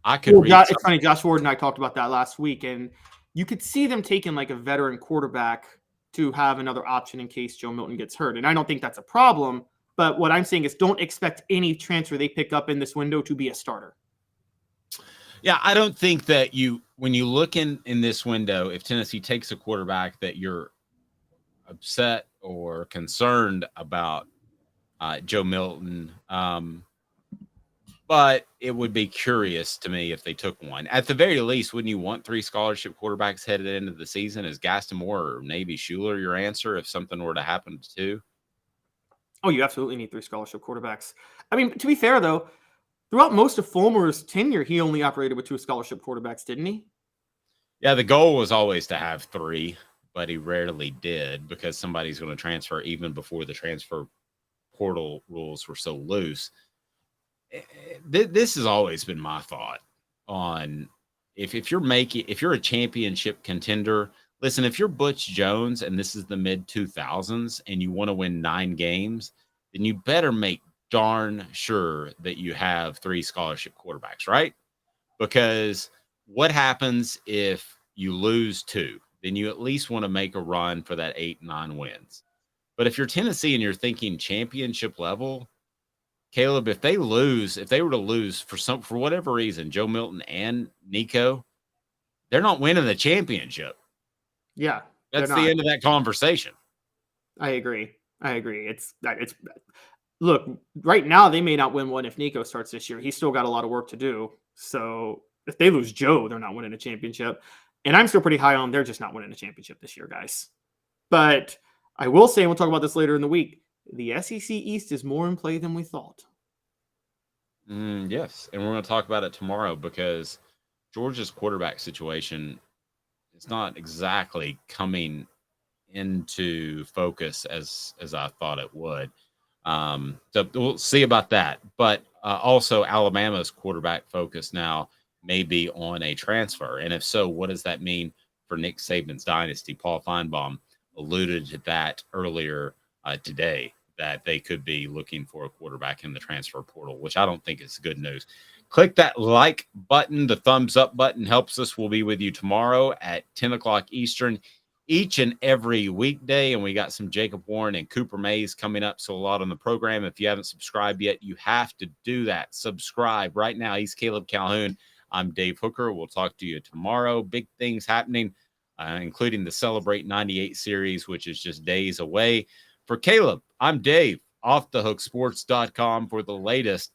It's funny. Josh Ward and I talked about that last week, and you could see them taking like a veteran quarterback to have another option in case Joe Milton gets hurt. And I don't think that's a problem, but what I'm saying is don't expect any transfer they pick up in this window to be a starter. Yeah, I don't think that when you look in this window, if Tennessee takes a quarterback that you're upset or concerned about Joe Milton, but it would be curious to me if they took one. At the very least, wouldn't you want 3 scholarship quarterbacks headed into the season? Is Gaston Moore or Navy Schuler your answer if something were to happen to? Oh, you absolutely need 3 scholarship quarterbacks. I mean, to be fair, though, throughout most of Fulmer's tenure, he only operated with 2 scholarship quarterbacks, didn't he? Yeah, the goal was always to have 3. but he rarely did because somebody's going to transfer even before the transfer portal rules were so loose. This has always been my thought on if you're a championship contender. Listen, if you're Butch Jones and this is the mid 2000s and you want to win 9 games, then you better make darn sure that you have 3 scholarship quarterbacks, right? Because what happens if you lose 2? Then you at least want to make a run for that 8-9 wins. But if you're Tennessee and you're thinking championship level, Caleb, if they were to lose for whatever reason, Joe Milton and Nico, they're not winning the championship. Yeah, that's the end of that conversation. I agree. It's look, right now they may not win one if Nico starts this year. He's still got a lot of work to do. So if they lose Joe, they're not winning a championship. And I'm still pretty high on they're just not winning a championship this year, guys. But I will say, and we'll talk about this later in the week, the SEC East is more in play than we thought. Yes, and we're going to talk about it tomorrow because Georgia's quarterback situation is not exactly coming into focus as I thought it would. So we'll see about that. But also Alabama's quarterback focus now may be on a transfer. And if so, what does that mean for Nick Saban's dynasty? Paul Feinbaum alluded to that earlier today, that they could be looking for a quarterback in the transfer portal, which I don't think is good news. Click that like button. The thumbs up button helps us. We'll be with you tomorrow at 10 o'clock Eastern each and every weekday. And we got some Jacob Warren and Cooper Mays coming up. So a lot on the program. If you haven't subscribed yet, you have to do that. Subscribe right now. He's Caleb Calhoun. I'm Dave Hooker. We'll talk to you tomorrow. Big things happening, including the Celebrate 98 series, which is just days away. For Caleb, I'm Dave, offthehooksports.com for the latest